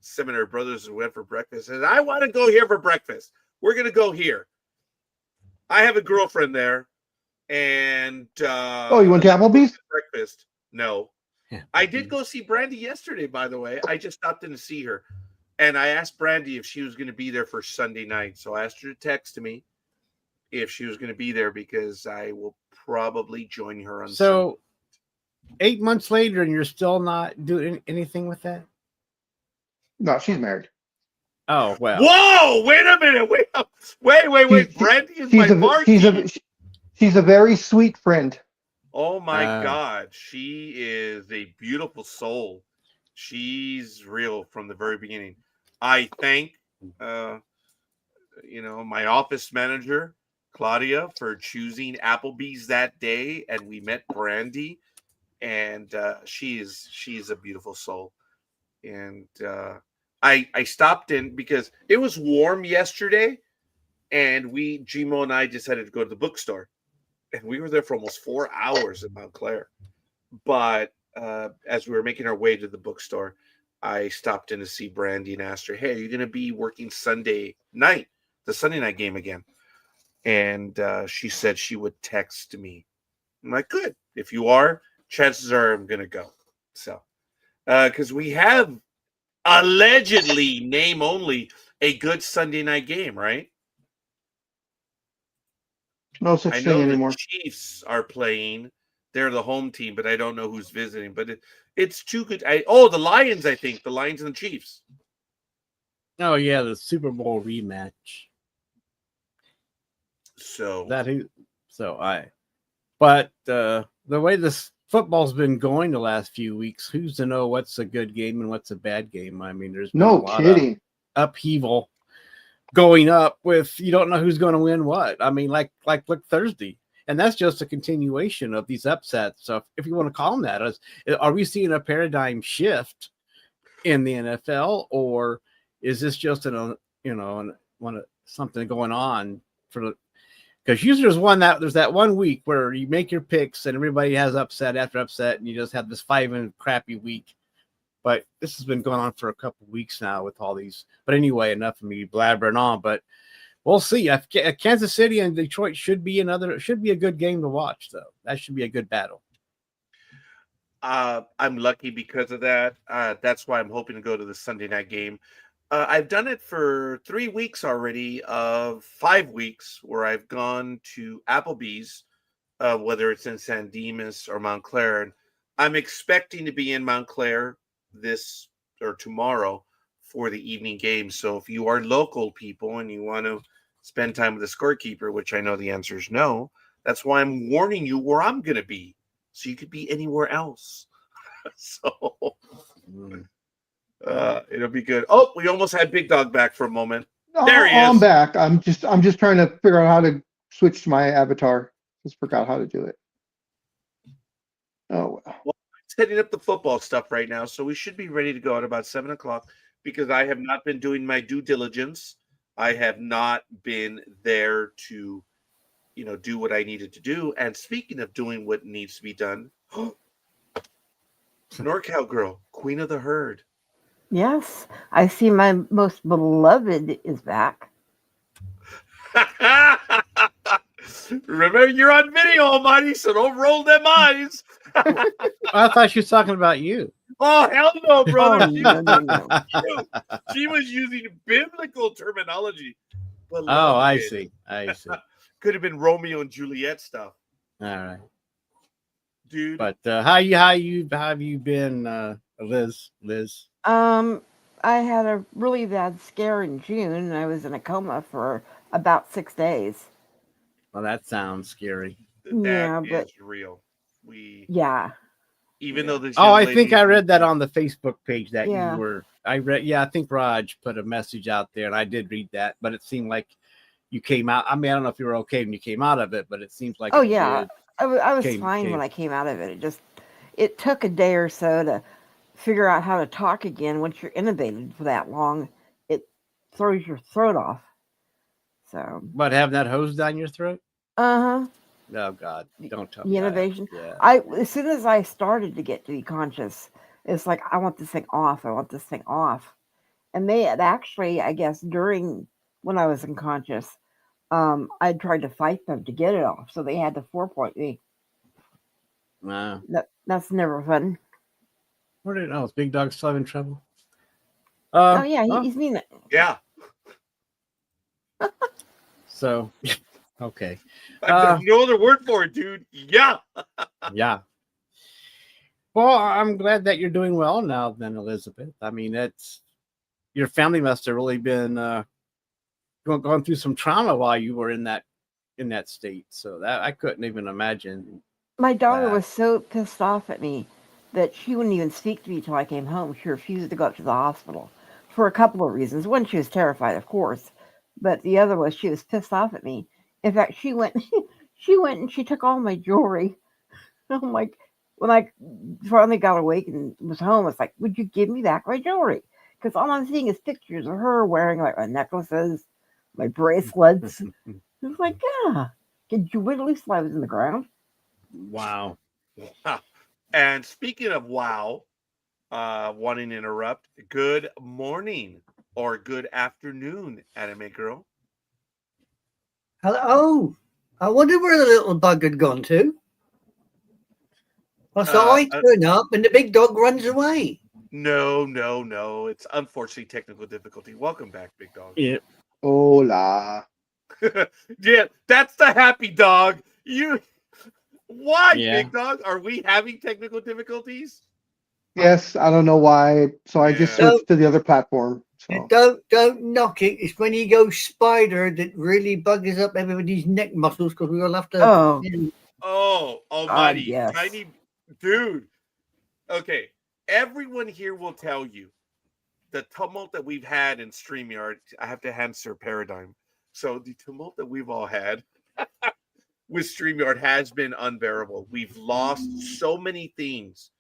seminary brothers who went for breakfast. And I want to go here for breakfast. We're going to go here. I have a girlfriend there. And you went to Applebee's? Breakfast? No. Yeah. I did go see Brandy yesterday, by the way. I just stopped in to see her. And I asked Brandy if she was going to be there for Sunday night. So I asked her to text me if she was going to be there because I will probably join her on Sunday. 8 months later and you're still not doing anything with that? No, she's married. Oh, well. Whoa, wait a minute. Wait. Brandy is my partner. She's a very sweet friend. Oh my God. She is a beautiful soul. She's real from the very beginning. I thank my office manager, Claudia, for choosing Applebee's that day, and we met Brandy, and she's a beautiful soul. And I stopped in because it was warm yesterday, and Gmo and I decided to go to the bookstore, and we were there for almost 4 hours in Montclair. But as we were making our way to the bookstore, I stopped in to see Brandy and asked her, "Hey, are you going to be working Sunday night, the Sunday night game again?" And she said she would text me. I'm like, good. If you are, chances are I'm going to go. So, because we have allegedly, name only, a good Sunday night game, right? No such thing anymore. The Chiefs are playing. They're the home team, but I don't know who's visiting. But it's too good. The Lions, I think. The Lions and the Chiefs. Oh, yeah, the Super Bowl rematch. But the way this football's been going the last few weeks, who's to know what's a good game and what's a bad game? I mean, there's been a lot of upheaval going up with you don't know who's going to win what. I mean, like look Thursday. And that's just a continuation of these upsets. So if you want to call them that, are we seeing a paradigm shift in the NFL, or is this just something going on Because usually there's that 1 week where you make your picks and everybody has upset after upset, and you just have this 5 crappy week. But this has been going on for a couple weeks now with all these. But anyway, enough of me blabbering on. But we'll see. Kansas City and Detroit should be a good game to watch, though. That should be a good battle. I'm lucky because of that. That's why I'm hoping to go to the Sunday night game. I've done it for 3 weeks already of 5 weeks where I've gone to Applebee's, whether it's in San Dimas or Montclair. And I'm expecting to be in Montclair this or tomorrow for the evening game. So if you are local people and you want to spend time with the scorekeeper, which I know the answer is no, that's why I'm warning you where I'm going to be. So you could be anywhere else. So it'll be good. Oh, we almost had Big Dog back for a moment. There he is. I'm back. I'm just trying to figure out how to switch to my avatar. Just forgot how to do it. Oh well, it's setting up the football stuff right now, so we should be ready to go at about 7:00 because I have not been doing my due diligence. I have not been there to, do what I needed to do. And speaking of doing what needs to be done, NorCal girl, queen of the herd. Yes, I see my most beloved is back. Remember, you're on video, Almighty, so don't roll them eyes. I thought she was talking about you. Oh, hell no, brother. No. She was using biblical terminology. Oh, I see. Could have been Romeo and Juliet stuff. All right, dude. But how have you been, Liz? I had a really bad scare in June, and I was in a coma for about 6 days. Well, that sounds scary. That is real. Even though this. I think I read that on the Facebook page that Yeah. you were. I read. Yeah, I think Raj put a message out there, and I did read that. But it seemed like you came out. I mean, I don't know if you were okay when you came out of it, but it seems like. Oh yeah, I was fine when I came out of it. It took a day or so to figure out how to talk again. Once you're intubated for that long, it throws your throat off. So. But having that hose down your throat? Oh God! Don't tell me. The innovation. Yeah. As soon as I started to get to be conscious, it's like I want this thing off. I want this thing off. And they had actually, I guess, during when I was unconscious, I tried to fight them to get it off. So they had to 4-point me. Wow. That's never fun. Is Big Dog still having trouble? He's mean. Yeah. So, okay. There's no other word for it, dude. Yeah. Yeah. Well, I'm glad that you're doing well now, then, Elizabeth. I mean, your family must have really been going through some trauma while you were in that state. So that I couldn't even imagine. My daughter was so pissed off at me that she wouldn't even speak to me till I came home. She refused to go up to the hospital for a couple of reasons. One, she was terrified, of course, but the other was she was pissed off at me. In fact, she went and she took all my jewelry. I'm like, when I finally got awake and was home, it's like, would you give me back my jewelry? Because all I'm seeing is pictures of her wearing like my necklaces, my bracelets. It's like, yeah, did you literally while I was in the ground? Wow. And speaking of wow, wanting to interrupt, good morning or good afternoon, Anime Girl. Hello. I wonder where the little bug had gone to. So I turn up and the big dog runs away. No. It's unfortunately technical difficulty. Welcome back, Big Dog. Yeah. Hola. Yeah, that's the happy dog. Why, Yeah. Big Dog? Are we having technical difficulties? Yes, I don't know why. So I just switched to the other platform. So. Don't knock it. It's when he goes spider that really bugs up everybody's neck muscles because we all have to. Oh, almighty. Yes. Tiny dude. Okay. Everyone here will tell you the tumult that we've had in StreamYard. I have to answer Paradigm. So the tumult that we've all had with StreamYard has been unbearable. We've lost so many things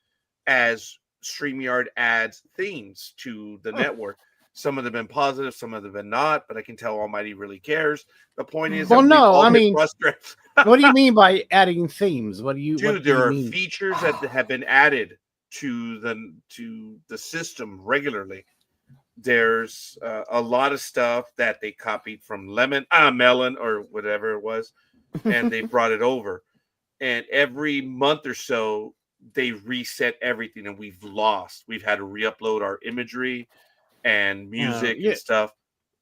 as StreamYard adds things to the network. Some of them have been positive, some of them have been not, but I can tell Almighty really cares. The point is, Well, that we've no, all I been mean, frustrated. what do you mean by adding themes? What Dude, do there you are mean? features that have been added to the system regularly. There's a lot of stuff that they copied from Melon or whatever it was, and they brought it over. And every month or so, they reset everything, and we've had to re-upload our imagery and music and stuff.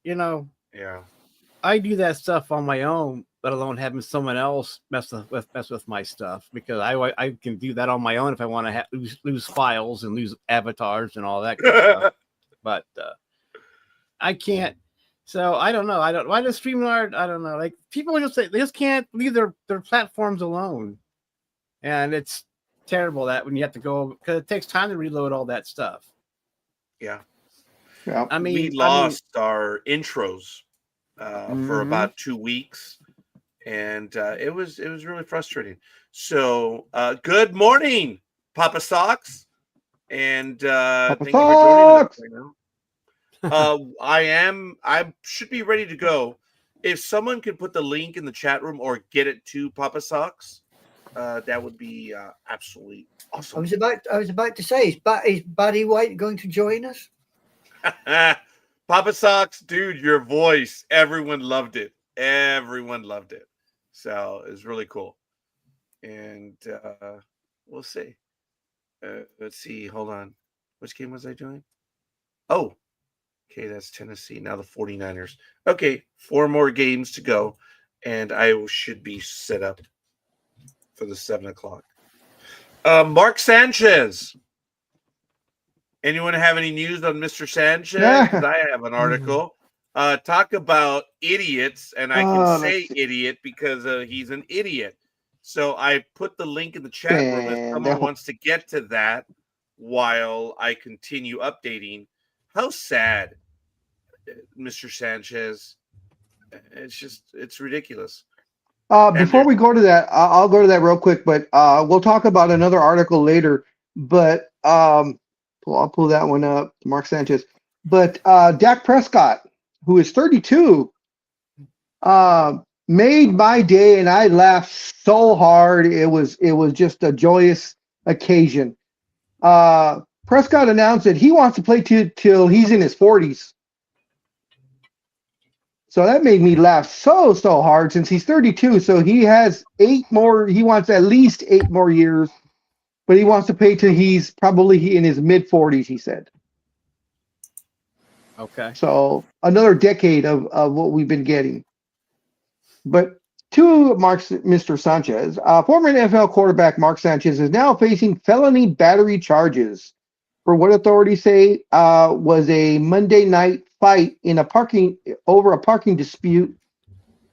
You know, Yeah. I do that stuff on my own, let alone having someone else mess with my stuff, because I can do that on my own if I want to lose files and lose avatars and all that good stuff. But I can't. So I don't know. Why does StreamYard? I don't know. Like, people just say they just can't leave their platforms alone, and it's terrible that when you have to go, because it takes time to reload all that stuff. Yeah. Yeah. I mean, we lost our intros for about 2 weeks, and it was really frustrating. So good morning, Papa Socks, and thank you for joining us right now. I should be ready to go. If someone could put the link in the chat room or get it to Papa Socks, that would be absolutely awesome. I was about to say, is Barry White going to join us? Papa Socks, dude, your voice, everyone loved it. Everyone loved it. So it was really cool. And we'll see. Let's see. Hold on. Which game was I doing? Oh, okay, that's Tennessee. Now the 49ers. Okay, 4 more games to go, and I should be set up for the 7 o'clock. Mark Sanchez. Anyone have any news on Mr. Sanchez? Because I have an article. Talk about idiots, and I can say idiot because he's an idiot. So I put the link in the chat room if someone wants to get to that while I continue updating. How sad, Mr. Sanchez. It's ridiculous. Before we go to that, I'll go to that real quick, but we'll talk about another article later. But I'll pull that one up, Mark Sanchez. But Dak Prescott, who is 32, made my day, and I laughed so hard. It was just a joyous occasion. Prescott announced that he wants to play till he's in his 40s. So that made me laugh so hard, since he's 32. So he has 8 more. He wants at least 8 more years, but he wants to play till he's probably in his mid 40s, he said. Okay. So another decade of what we've been getting. But to Mr. Sanchez, former NFL quarterback Mark Sanchez is now facing felony battery charges for what authorities say was a Monday night fight over a parking dispute,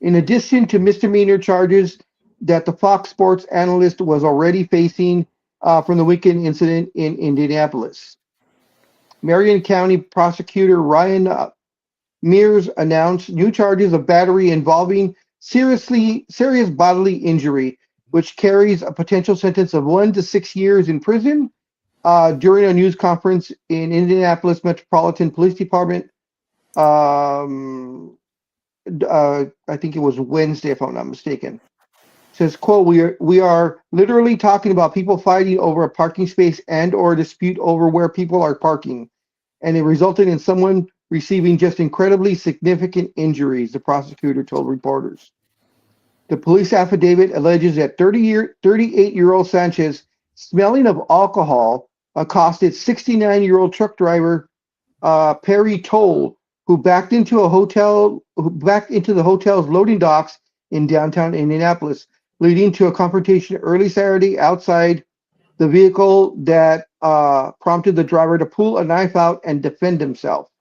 in addition to misdemeanor charges that the Fox Sports analyst was already facing from the weekend incident in Indianapolis. Marion County prosecutor Ryan Mears announced new charges of battery involving serious bodily injury, which carries a potential sentence of 1 to 6 years in prison. During a news conference in Indianapolis Metropolitan Police Department, I think it was Wednesday, if I'm not mistaken. It says, quote, we are literally talking about people fighting over a parking space and or a dispute over where people are parking, and it resulted in someone receiving just incredibly significant injuries, the prosecutor told reporters. The police affidavit alleges that 38-year-old Sanchez, smelling of alcohol, accosted 69-year-old truck driver Perry Toll, who backed into the hotel's loading docks in downtown Indianapolis, leading to a confrontation early Saturday outside the vehicle that prompted the driver to pull a knife out and defend himself.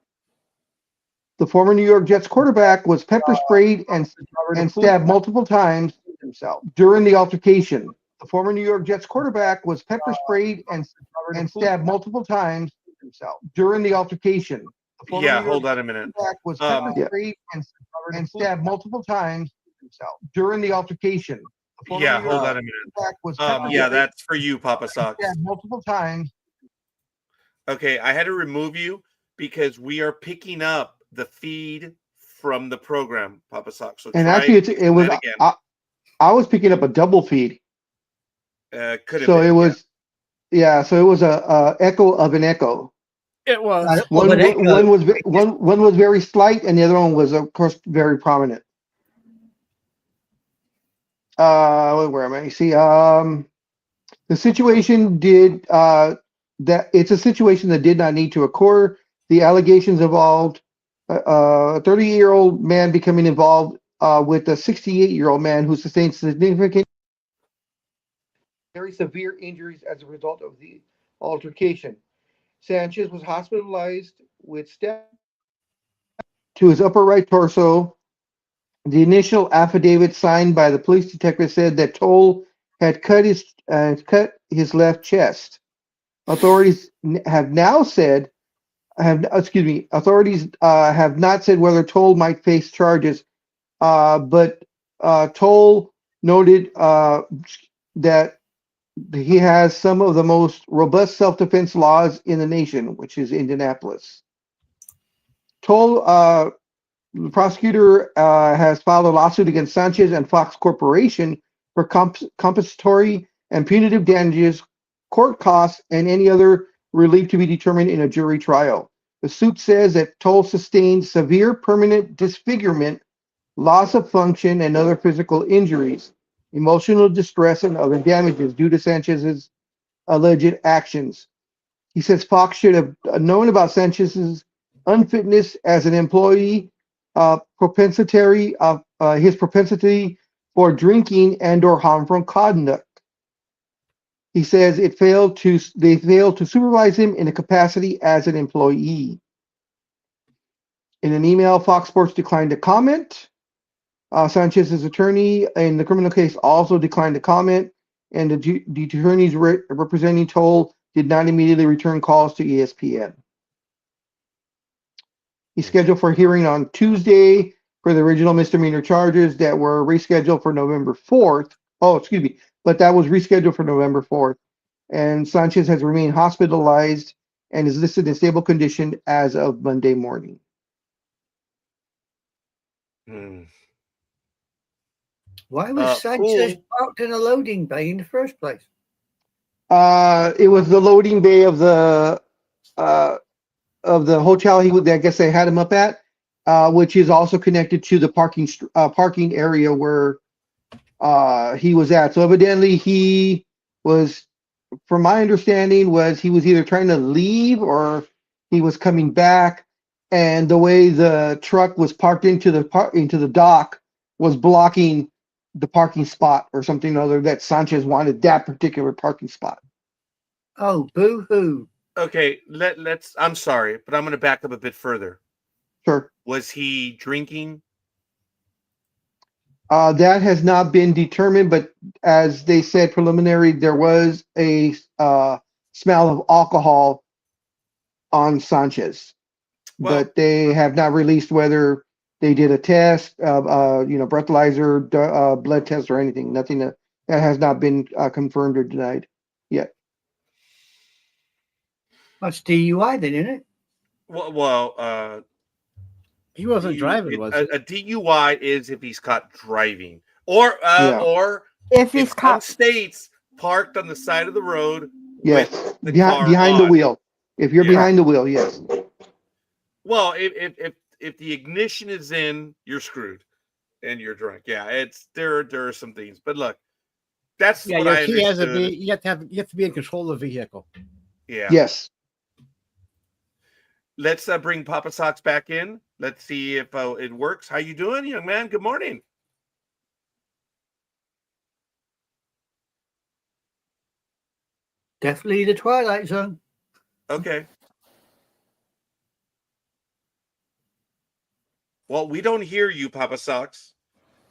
The former New York Jets quarterback was pepper sprayed and stabbed multiple times during the altercation. The former New York Jets quarterback was pepper sprayed and stabbed multiple times during the altercation. Yeah, hold on a minute. Was pepper sprayed and stabbed multiple times during the altercation. Yeah, hold on a minute. Yeah, that's for you, Papa Socks. Multiple times. Okay, I had to remove you because we are picking up the feed from the program, Papa Sock. So And try actually, it was that again. I was picking up a double feed. Could have So been. it was so it was a echo of an echo. It was. One an echo. one was very slight, and the other one was, of course, very prominent. Where am I? See, the situation did that. It's a situation that did not need to occur. The allegations involved a 30-year-old man becoming involved with a 68-year-old man who sustained significant, very severe injuries as a result of the altercation. Sanchez was hospitalized with stab to his upper right torso. The initial affidavit signed by the police detective said that Toll had cut his left chest. Authorities have now said authorities have not said whether Toll might face charges, but Toll noted that he has some of the most robust self-defense laws in the nation, which is Indianapolis. Toll, the prosecutor has filed a lawsuit against Sanchez and Fox Corporation for compensatory and punitive damages, court costs, and any other relief to be determined in a jury trial. The suit says that Toll sustained severe permanent disfigurement, loss of function, and other physical injuries, emotional distress, and other damages due to Sanchez's alleged actions. He says Fox should have known about Sanchez's unfitness as an employee, his propensity for drinking and/or harmful conduct. He says they failed to supervise him in a capacity as an employee. In an email, Fox Sports declined to comment. Sanchez's attorney in the criminal case also declined to comment, and the attorneys representing Toll did not immediately return calls to ESPN. He's scheduled for hearing on Tuesday for the original misdemeanor charges that were rescheduled for November 4th. Oh, excuse me, but that was rescheduled for November 4th. And Sanchez has remained hospitalized and is listed in stable condition as of Monday morning. Why was Sanchez parked in a loading bay in the first place? It was the loading bay of the hotel I guess they had him up at, which is also connected to the parking area where he was at. So evidently he was, from my understanding, he was either trying to leave or he was coming back, and the way the truck was parked into the dock was blocking the parking spot or something or other that Sanchez wanted that particular parking spot. Oh, boo-hoo. Okay, let's. I'm sorry, but I'm going to back up a bit further. Sure. Was he drinking? That has not been determined, but as they said preliminary, there was a smell of alcohol on Sanchez, but they have not released whether they did a test, breathalyzer, blood test, or anything. Nothing that has not been confirmed or denied yet. That's DUI then, isn't it? Well, he wasn't driving, was he? A DUI is if he's caught driving, or if he's caught. Some states parked on the side of the road. Yes, with the car behind on. the wheel. If you're behind the wheel, yes. Well, if the ignition is in, you're screwed, and you're drunk. Yeah, there are some things, but look, that's what I understood. You have to be in control of the vehicle. Yeah. Yes. Let's bring Papa Sox back in. Let's see if it works. How you doing, young man? Good morning. Definitely the Twilight Zone. Okay. Well, we don't hear you, Papa Sox.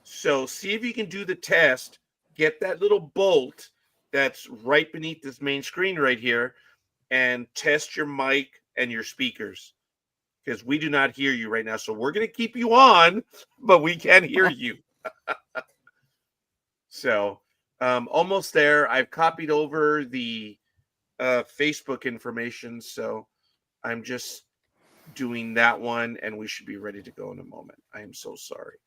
So see if you can do the test. Get that little bolt that's right beneath this main screen right here and test your mic and your speakers, because we do not hear you right now. So we're going to keep you on, but we can't hear you. So almost there. I've copied over the Facebook information. So I'm just doing that one, and we should be ready to go in a moment. I am so sorry.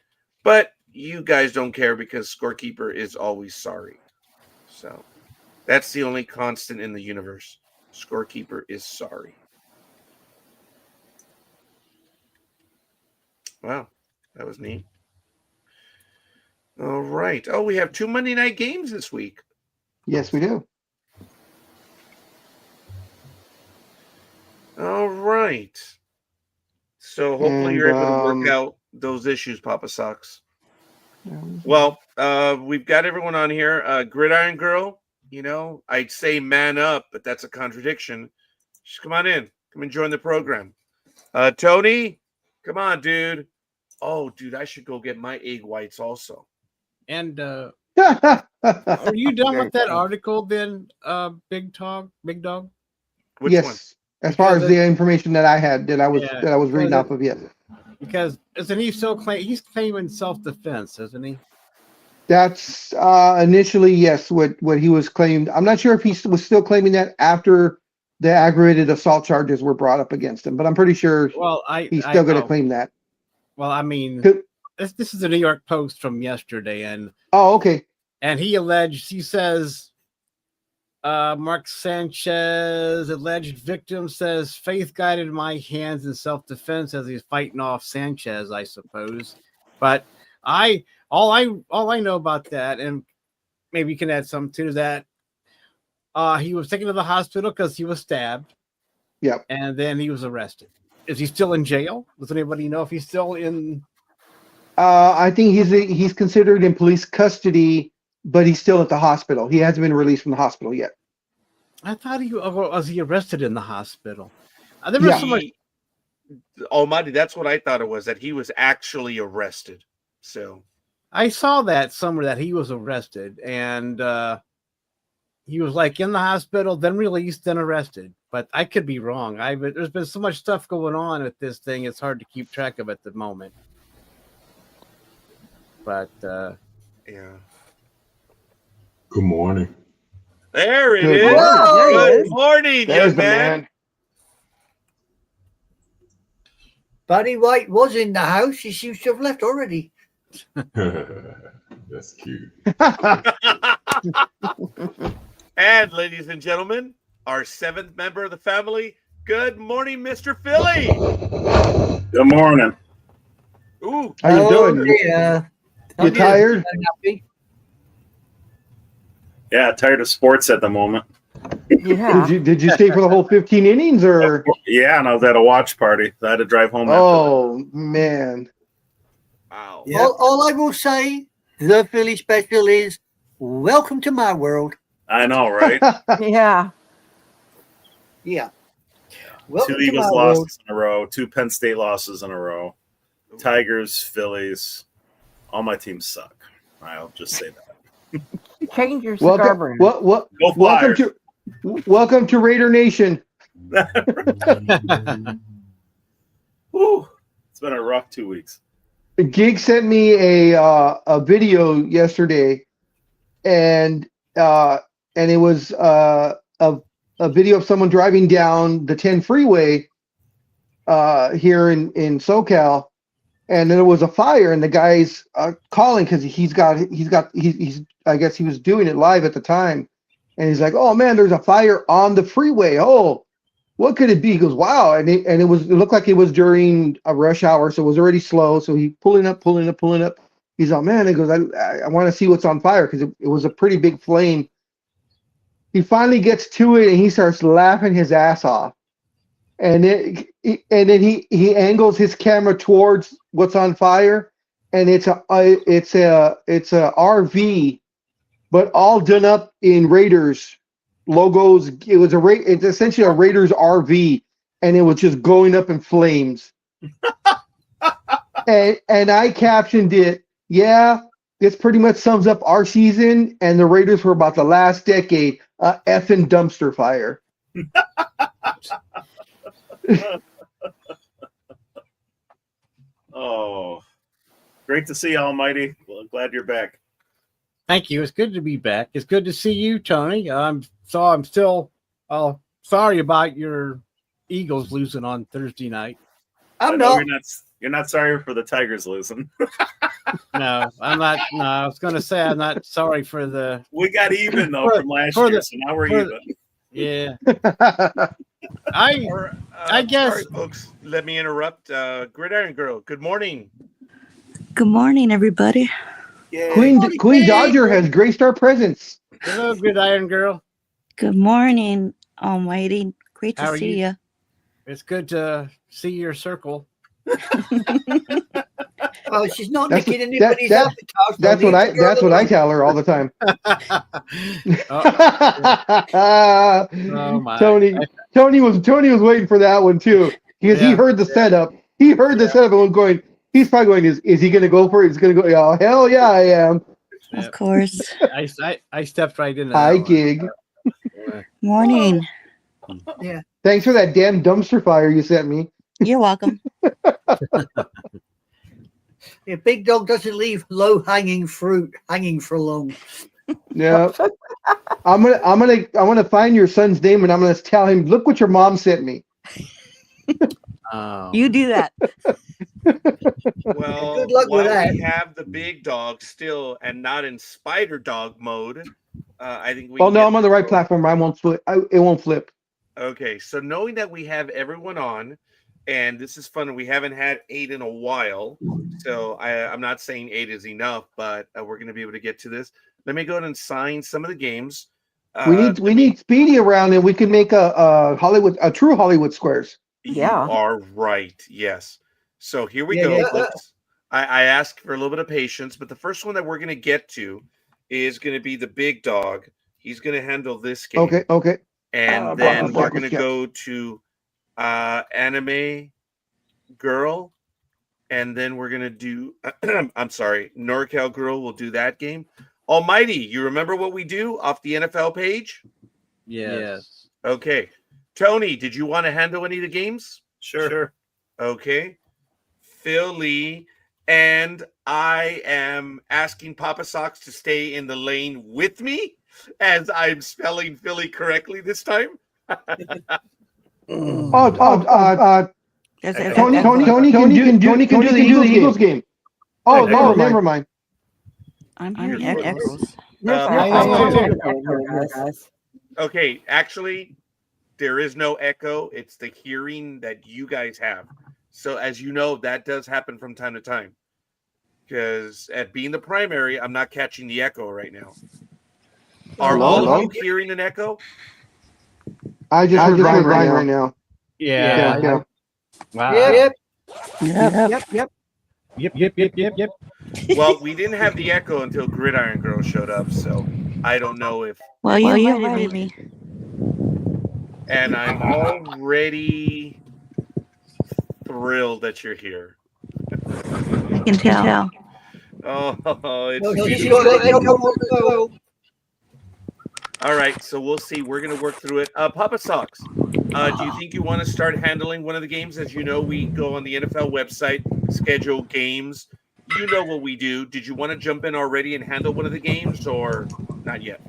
But you guys don't care because Scorekeeper is always sorry. So that's the only constant in the universe. Scorekeeper is sorry. Wow, that was neat. All right. Oh, we have 2 Monday night games this week. Yes, we do. All right. So hopefully you're able to work out those issues, Papa Socks. Well, we've got everyone on here. Gridiron Girl, you know, I'd say man up, but that's a contradiction. Just come on in. Come and join the program. Tony, come on, dude. Oh, dude, I should go get my egg whites also. And are you done with that article then, Big Dog? Which yes. one? As far as the information that I had, that I was reading off of, yes. Because isn't he still he's claiming self-defense, isn't he? That's initially, yes, what he was claimed. I'm not sure if he was still claiming that after the aggravated assault charges were brought up against him, but I'm pretty sure he's still going to claim that. Well, I mean, this is the New York Post from yesterday, and okay. And he says, Mark Sanchez, alleged victim, says faith guided my hands in self-defense as he's fighting off Sanchez, I suppose. But all I know about that, and maybe you can add something to that. He was taken to the hospital because he was stabbed. Yep. And then he was arrested. Is he still in jail? Does anybody know if he's still in? I think he's considered in police custody, but he's still at the hospital. He hasn't been released from the hospital yet. I thought was he arrested in the hospital? There was so much. Almighty, that's what I thought it was, that he was actually arrested. So I saw that somewhere that he was arrested, and he was like in the hospital, then released, then arrested. But I could be wrong. There's been so much stuff going on with this thing; it's hard to keep track of at the moment. But yeah. Good morning. There it Good is. morning. Good morning, There's young the man. Barry White was in the house. He seems to have left already. That's cute. And ladies and gentlemen, our 7th member of the family. Good morning, Mr. Philly. Good morning. Ooh. How you doing? Yeah. You tired? Yeah, tired of sports at the moment. Yeah. Did you stay for the whole 15 innings or? Yeah, and I was at a watch party. I had to drive home. Oh man! Wow. Yeah. All I will say, the Philly special is welcome to my world. I know, right? Yeah. Yeah. 2 Eagles losses in a row, 2 Penn State losses in a row. Tigers, Phillies, all my teams suck. I'll just say that. Change your cigar brand. Go Welcome to Raider Nation. Woo. It's been a rough 2 weeks. Gig sent me a video yesterday, and it was a video of someone driving down the 10 freeway here in SoCal, and then there was a fire, and the guy's calling because he's I guess he was doing it live at the time, and he's like, "Oh man, there's a fire on the freeway. Oh, what could it be?" He goes, "Wow," and it looked like it was during a rush hour, so it was already slow. So he pulling up. He's like, "Man," he goes, "I want to see what's on fire," because it was a pretty big flame. He finally gets to it and he starts laughing his ass off, and then he angles his camera towards what's on fire, and it's a RV, but all done up in Raiders logos. It's essentially a Raiders RV, and it was just going up in flames. and I captioned it, "Yeah, this pretty much sums up our season and the Raiders for about the last decade. Effing dumpster fire." Oh, great to see you, Almighty. Well, glad you're back. Thank you. It's good to be back. It's good to see you, Tony. I'm still sorry about your Eagles losing on Thursday night. I'm I know not. You're not sorry for the Tigers losing. No, I'm not. No, I was going to say I'm not sorry for the. We got even though from last for year, the- so now we're for even. Yeah, I Or, I guess- Sorry, folks. Let me interrupt. Gridiron Girl, good morning. Good morning, everybody. Yay. Queen Dodger has graced our presence. hello, Gridiron Girl. Good morning, Almighty. Great How to are see you? you. It's good to see your circle. Oh, she's not That's nicking what- anybody's that- appetite. That's what I tell her all the time. Oh my! Tony was waiting for that one too, because he Yeah, heard the setup. He heard the setup and was going. He's probably going. Is he going to go for it? He's going to go. Oh, hell yeah, I am. Yeah. Of course. I stepped right into Hi, that one. gig. Morning. Thanks for that damn dumpster fire you sent me. You're welcome. A big dog doesn't leave low-hanging fruit hanging for long. Yeah. I'm gonna find your son's name and I'm gonna tell him, look what your mom sent me. Oh. You do that. Well, Good luck with while that. we have the big dog still and not in spider dog mode, I think we. Well, can no, get I'm on the right platform. I won't flip. It won't flip. Okay, so knowing that we have everyone on, and this is fun, we haven't had 8 in a while, so I'm not saying 8 is enough, but we're going to be able to get to this. Let me go ahead and sign some of the games. We need Speedy around, and we can make a true Hollywood Squares. You Yeah. are right. Yes. So here we Yeah, go, yeah. folks. I asked for a little bit of patience, but the first one that we're going to get to is going to be the big dog. He's going to handle this game. Okay. And then Buckles, we're going to yeah. go to Anime Girl. And then we're going to do, I'm sorry, NorCal Girl will do that game. Almighty, you remember what we do off the NFL page? Yes. Okay. Tony, did you want to handle any of the games? Sure. Okay. Philly, and I am asking Papa Sox to stay in the lane with me as I'm spelling Philly correctly this time. There's Tony can do the Eagles game. Oh, never mind. I'm hearing echoes. Okay, actually, there is no echo. It's the hearing that you guys have. So as you know, that does happen from time to time. Because at being the primary, I'm not catching the echo right now. Are all of you hearing an echo? I just heard Ryan right now. Yeah. Wow. Yep. Yep. Well, we didn't have the echo until Gridiron Girl showed up, so I don't know if. Well, you invited me. And I'm already thrilled that you're here. I can tell. Oh, it's No, she's beautiful. got echo on the phone. All right, so we'll see. We're going to work through it. Papa Sox, do you think you want to start handling one of the games? As you know, we go on the NFL website, schedule games. You know what we do. Did you want to jump in already and handle one of the games, or not yet?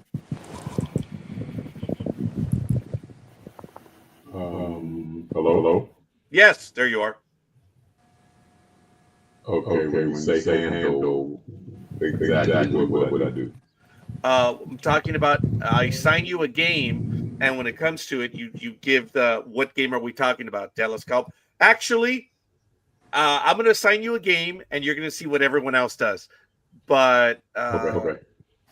Hello? Yes, there you are. Okay, when you say handle, exactly what would I do? I'm talking about I assign you a game, and when it comes to it, you give the what game are we talking about? Dallas Cowboys. Actually, I'm going to assign you a game, and you're going to see what everyone else does. But Okay.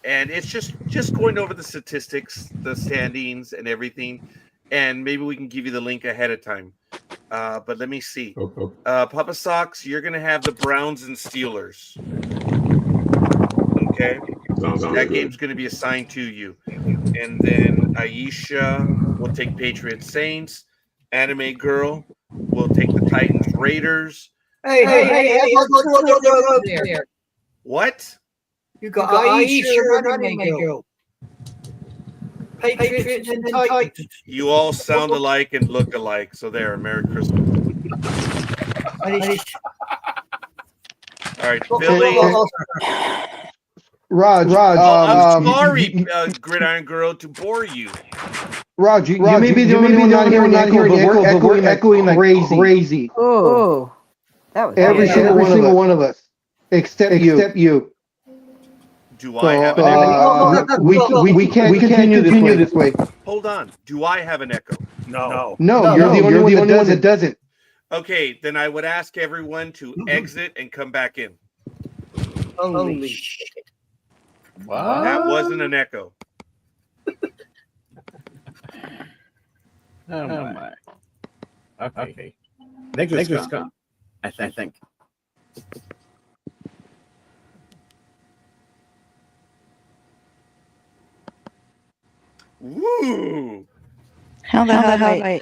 and it's just going over the statistics, the standings, and everything, and maybe we can give you the link ahead of time. But let me see. Okay. Papa Sox, you're going to have the Browns and Steelers. Okay. Sounds That good. game's going to be assigned to you. And then Aisha will take Patriots Saints. Anime Girl will take the Titans Raiders. Hey, there. What? You got Aisha running girl. Patriots and Titans. You all sound alike and look alike. So there, Merry Christmas. All right, Philly. Raj, I'm sorry, Gridiron Girl, to bore you. Raj, you may be the only one not hearing echo, but we're echoing like crazy. Oh. That was Every weird. single one of us, except you. Do I have an echo? We can't continue this way. Hold on. Do I have an echo? No. No, you're the only one that doesn't. Okay, then I would ask everyone to exit and come back in. Holy shit. What? That wasn't an echo. Oh my. Okay. I think it's gone. I think. Woo! How the hell do I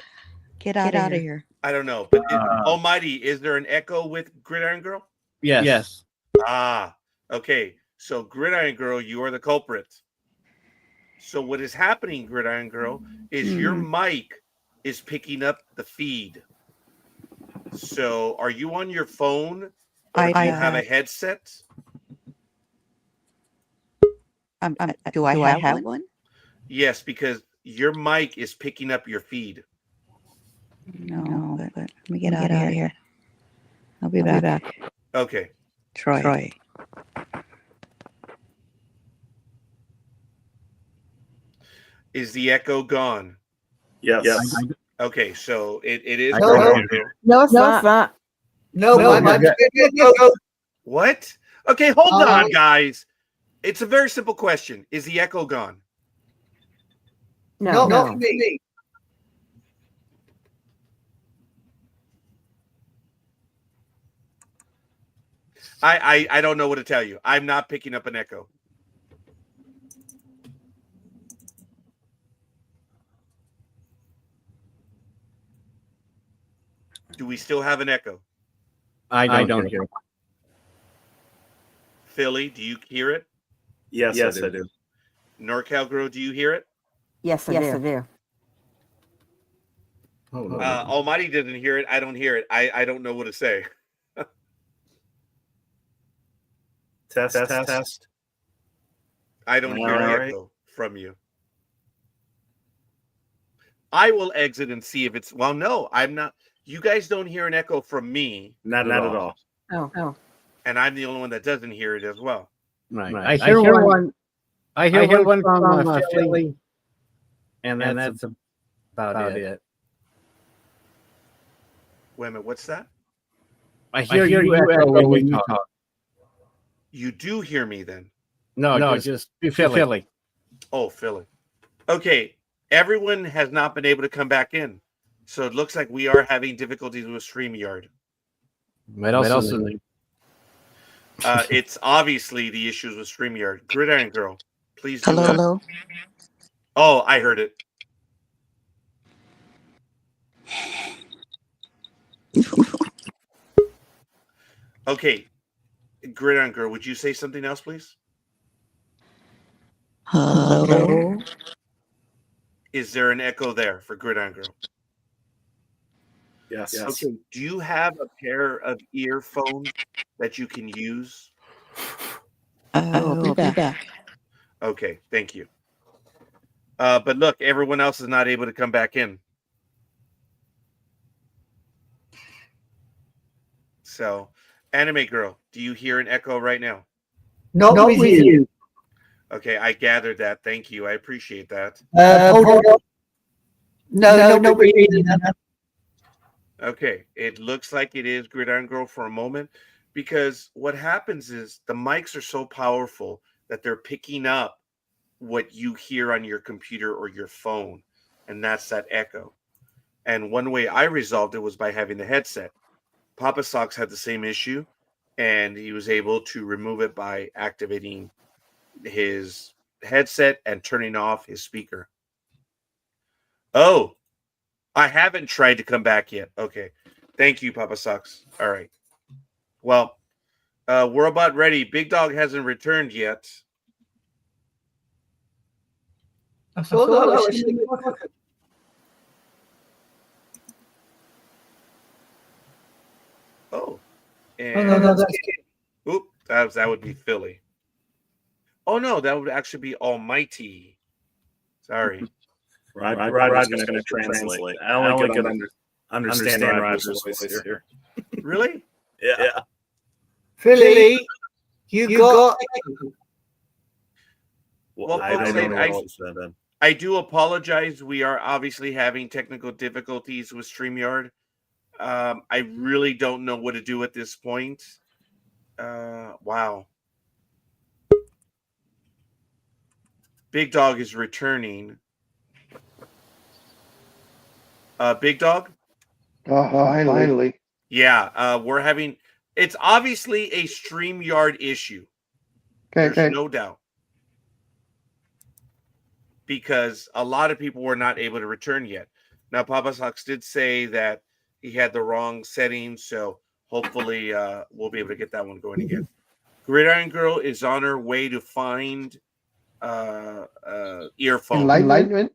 get out of here? I don't know, but Almighty, is there an echo with Gridiron Girl? Yes. Ah, okay. So Gridiron Girl, you are the culprit. So what is happening, Gridiron Girl, is your mic is picking up the feed. So are you on your phone? Or do you have a headset? Do I have one? Yes, because your mic is picking up your feed. No, but let me get out of here. I'll be back. Okay. Troy. Is the echo gone? Yes. Okay, so it is. No, it's not. No. What? Okay, hold on, guys. It's a very simple question. Is the echo gone? No. Not me. I don't know what to tell you. I'm not picking up an echo. Do we still have an echo? I don't hear it. Philly, do you hear it? Yes, I do. NorCal Girl, do you hear it? Yes, I do. Almighty doesn't hear it. I don't hear it. I don't know what to say. Test. I don't hear All the right. echo from you. I will exit and see if it's. Well, no, I'm not. You guys don't hear an echo from me. Not at all. Oh. And I'm the only one that doesn't hear it as well. Right. I hear one. I hear one from Philly, and that's about it. Wait a minute, what's that? I hear you echo when you talk. You do hear me then? No, just Philly. Oh, Philly. Okay, everyone has not been able to come back in. So it looks like we are having difficulties with StreamYard. What else? It's obviously the issues with StreamYard. Gridiron Girl, please do Hello. Oh, I heard it. Okay. Gridiron Girl, would you say something else, please? Hello. Is there an echo there for Gridiron Girl? Yes. Okay. Do you have a pair of earphones that you can use? I'll be back. Okay, thank you. But look, everyone else is not able to come back in. So, Anime Girl, do you hear an echo right now? Not with you. Okay, I gathered that. Thank you. I appreciate that. Hold on. No, with you. Okay, it looks like it is Gridiron Girl for a moment, because what happens is the mics are so powerful that they're picking up what you hear on your computer or your phone, and that's that echo. And one way I resolved it was by having the headset. Papa Socks had the same issue, and he was able to remove it by activating his headset and turning off his speaker. Oh, I haven't tried to come back yet. Okay. Thank you, Papa Socks. All right. Well, we're about ready. Big Dog hasn't returned yet. I saw that. Oh. No, that's good. Oop, that would be Philly. Oh, no, that would actually be Almighty. Sorry. Roger's going to translate. I only could understand Roger's voice here. Really? Yeah. Philly, you got. Well, I folks, don't know what else said then. I do apologize. We are obviously having technical difficulties with StreamYard. I really don't know what to do at this point. Wow. Big Dog is returning. Big Dog? Oh, finally. Yeah, we're having. It's obviously a StreamYard issue. There's no doubt. Because a lot of people were not able to return yet. Now, Papa Sox did say that he had the wrong settings, so hopefully we'll be able to get that one going again. Gridiron Girl is on her way to find earphones. Enlightenment?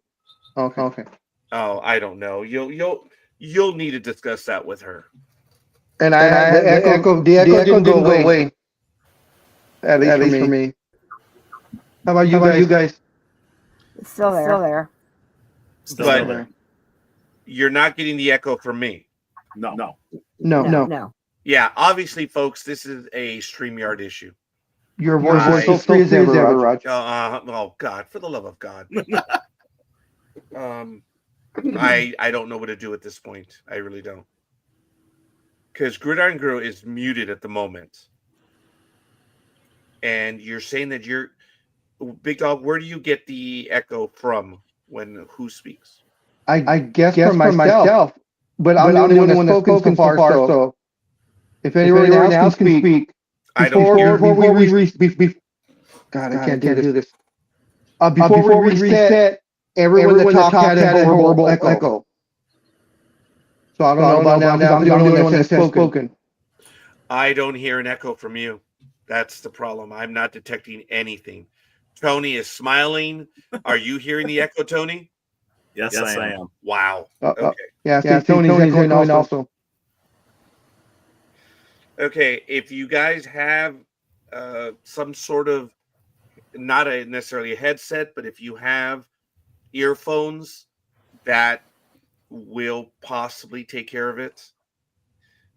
Okay. Oh, I don't know. You'll need to discuss that with her. And the echo didn't go away. At least for me. How about you guys? It's still there. Still But there. you're not getting the echo from me. No. No. Yeah, obviously, folks, this is a StreamYard issue. Your voice is so free as ever, Raj. Oh God, for the love of God. I don't know what to do at this point. I really don't. Because Gridiron Girl is muted at the moment. And you're saying that you're Big Dog, where do you get the echo from when who speaks? I guess from myself. But I'm the only one that's spoken so far, so if anyone else can speak. I don't hear. God, I can't do this. Before we reset, everyone that talked had a horrible echo. So I don't know about now, because I'm the only one that's spoken. I don't hear an echo from you. That's the problem. I'm not detecting anything. Tony is smiling. Are you hearing the echo, Tony? Yes, I am. Wow. Okay. Yeah, Tony's echoing also. Okay, if you guys have some sort of, not necessarily a headset, but if you have earphones, that will possibly take care of it.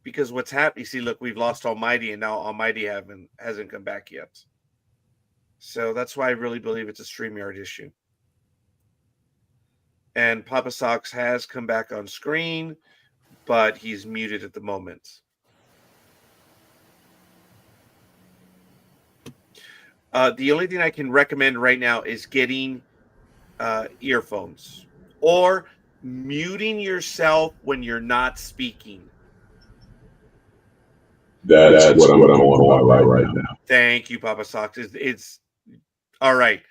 Because what's happening, see, look, we've lost Almighty, and now Almighty hasn't come back yet. So that's why I really believe it's a StreamYard issue. And Papa Sox has come back on screen, but he's muted at the moment. The only thing I can recommend right now is getting earphones or muting yourself when you're not speaking. That's what I'm going right now. Thank you, Papa Sox. It's all right.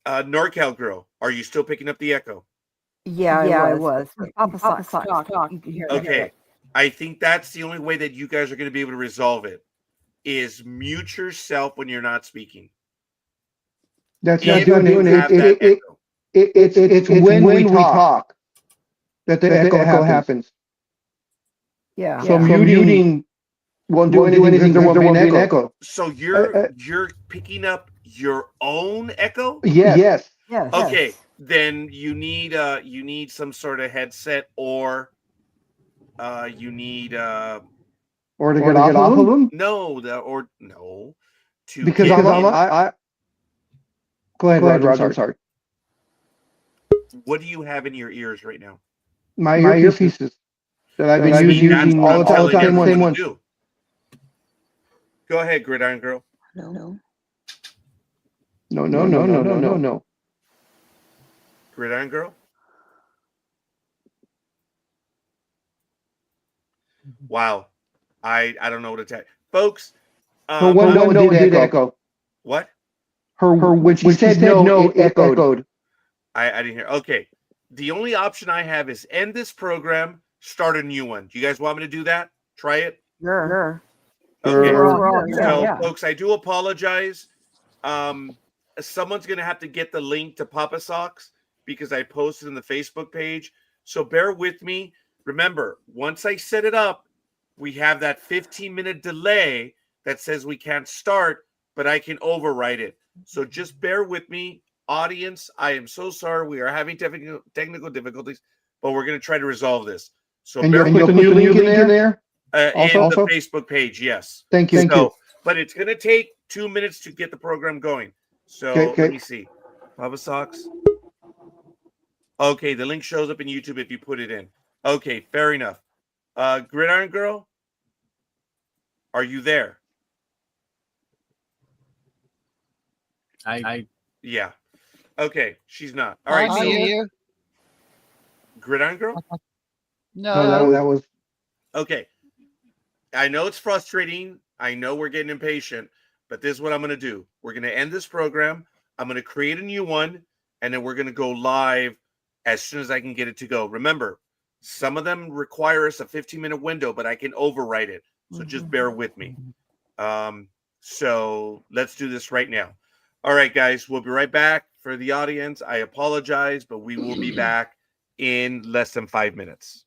NorCal Girl, are you still picking up the echo? Yeah, I was. Papa Sox talk. You can hear Okay. it. I think that's the only way that you guys are going to be able to resolve it is mute yourself when you're not speaking. That's If not doing you have that it. echo. It's when we talk that the echo happens. Yeah. So muting won't do anything. There won't be an echo. So you're picking up your own echo? Yes. Okay, then you need some sort of headset, or you need Or to get off of them? no. Because I go ahead, Raj. I'm sorry. What do you have in your ears right now? My earpieces that I've been using all the time. Same one. Go ahead, Gridiron Girl. No. No. Gridiron Girl. Wow, I don't know what to tell you. Folks. Her one did echo. What? Her when she said no, it echoed. I didn't hear. Okay, the only option I have is end this program, start a new one. Do you guys want me to do that? Try it. Sure. Okay. Yeah. Folks, I do apologize. Someone's going to have to get the link to Papa Sox because I posted in the Facebook page. So bear with me. Remember, once I set it up, we have that 15-minute delay that says we can't start, but I can override it. So just bear with me. Audience, I am so sorry. We are having technical difficulties, but we're going to try to resolve this. So and you'll put the new link in there? Also? In the Facebook page, yes. Thank you. So, but it's going to take 2 minutes to get the program going. So Okay. let me see. Baba Socks. Okay, the link shows up in YouTube if you put it in. Okay, fair enough. Gridiron Girl, are you there? Yeah. Okay, she's not. All right. I'm So, here. Gridiron Girl. No, that was Okay. I know it's frustrating. I know we're getting impatient, but this is what I'm going to do. We're going to end this program. I'm going to create a new one, and then we're going to go live as soon as I can get it to go. Remember, some of them require us a 15-minute window, but I can overwrite it. So just bear with me. So let's do this right now. All right, guys, we'll be right back. For the audience, I apologize, but we will be back in less than 5 minutes.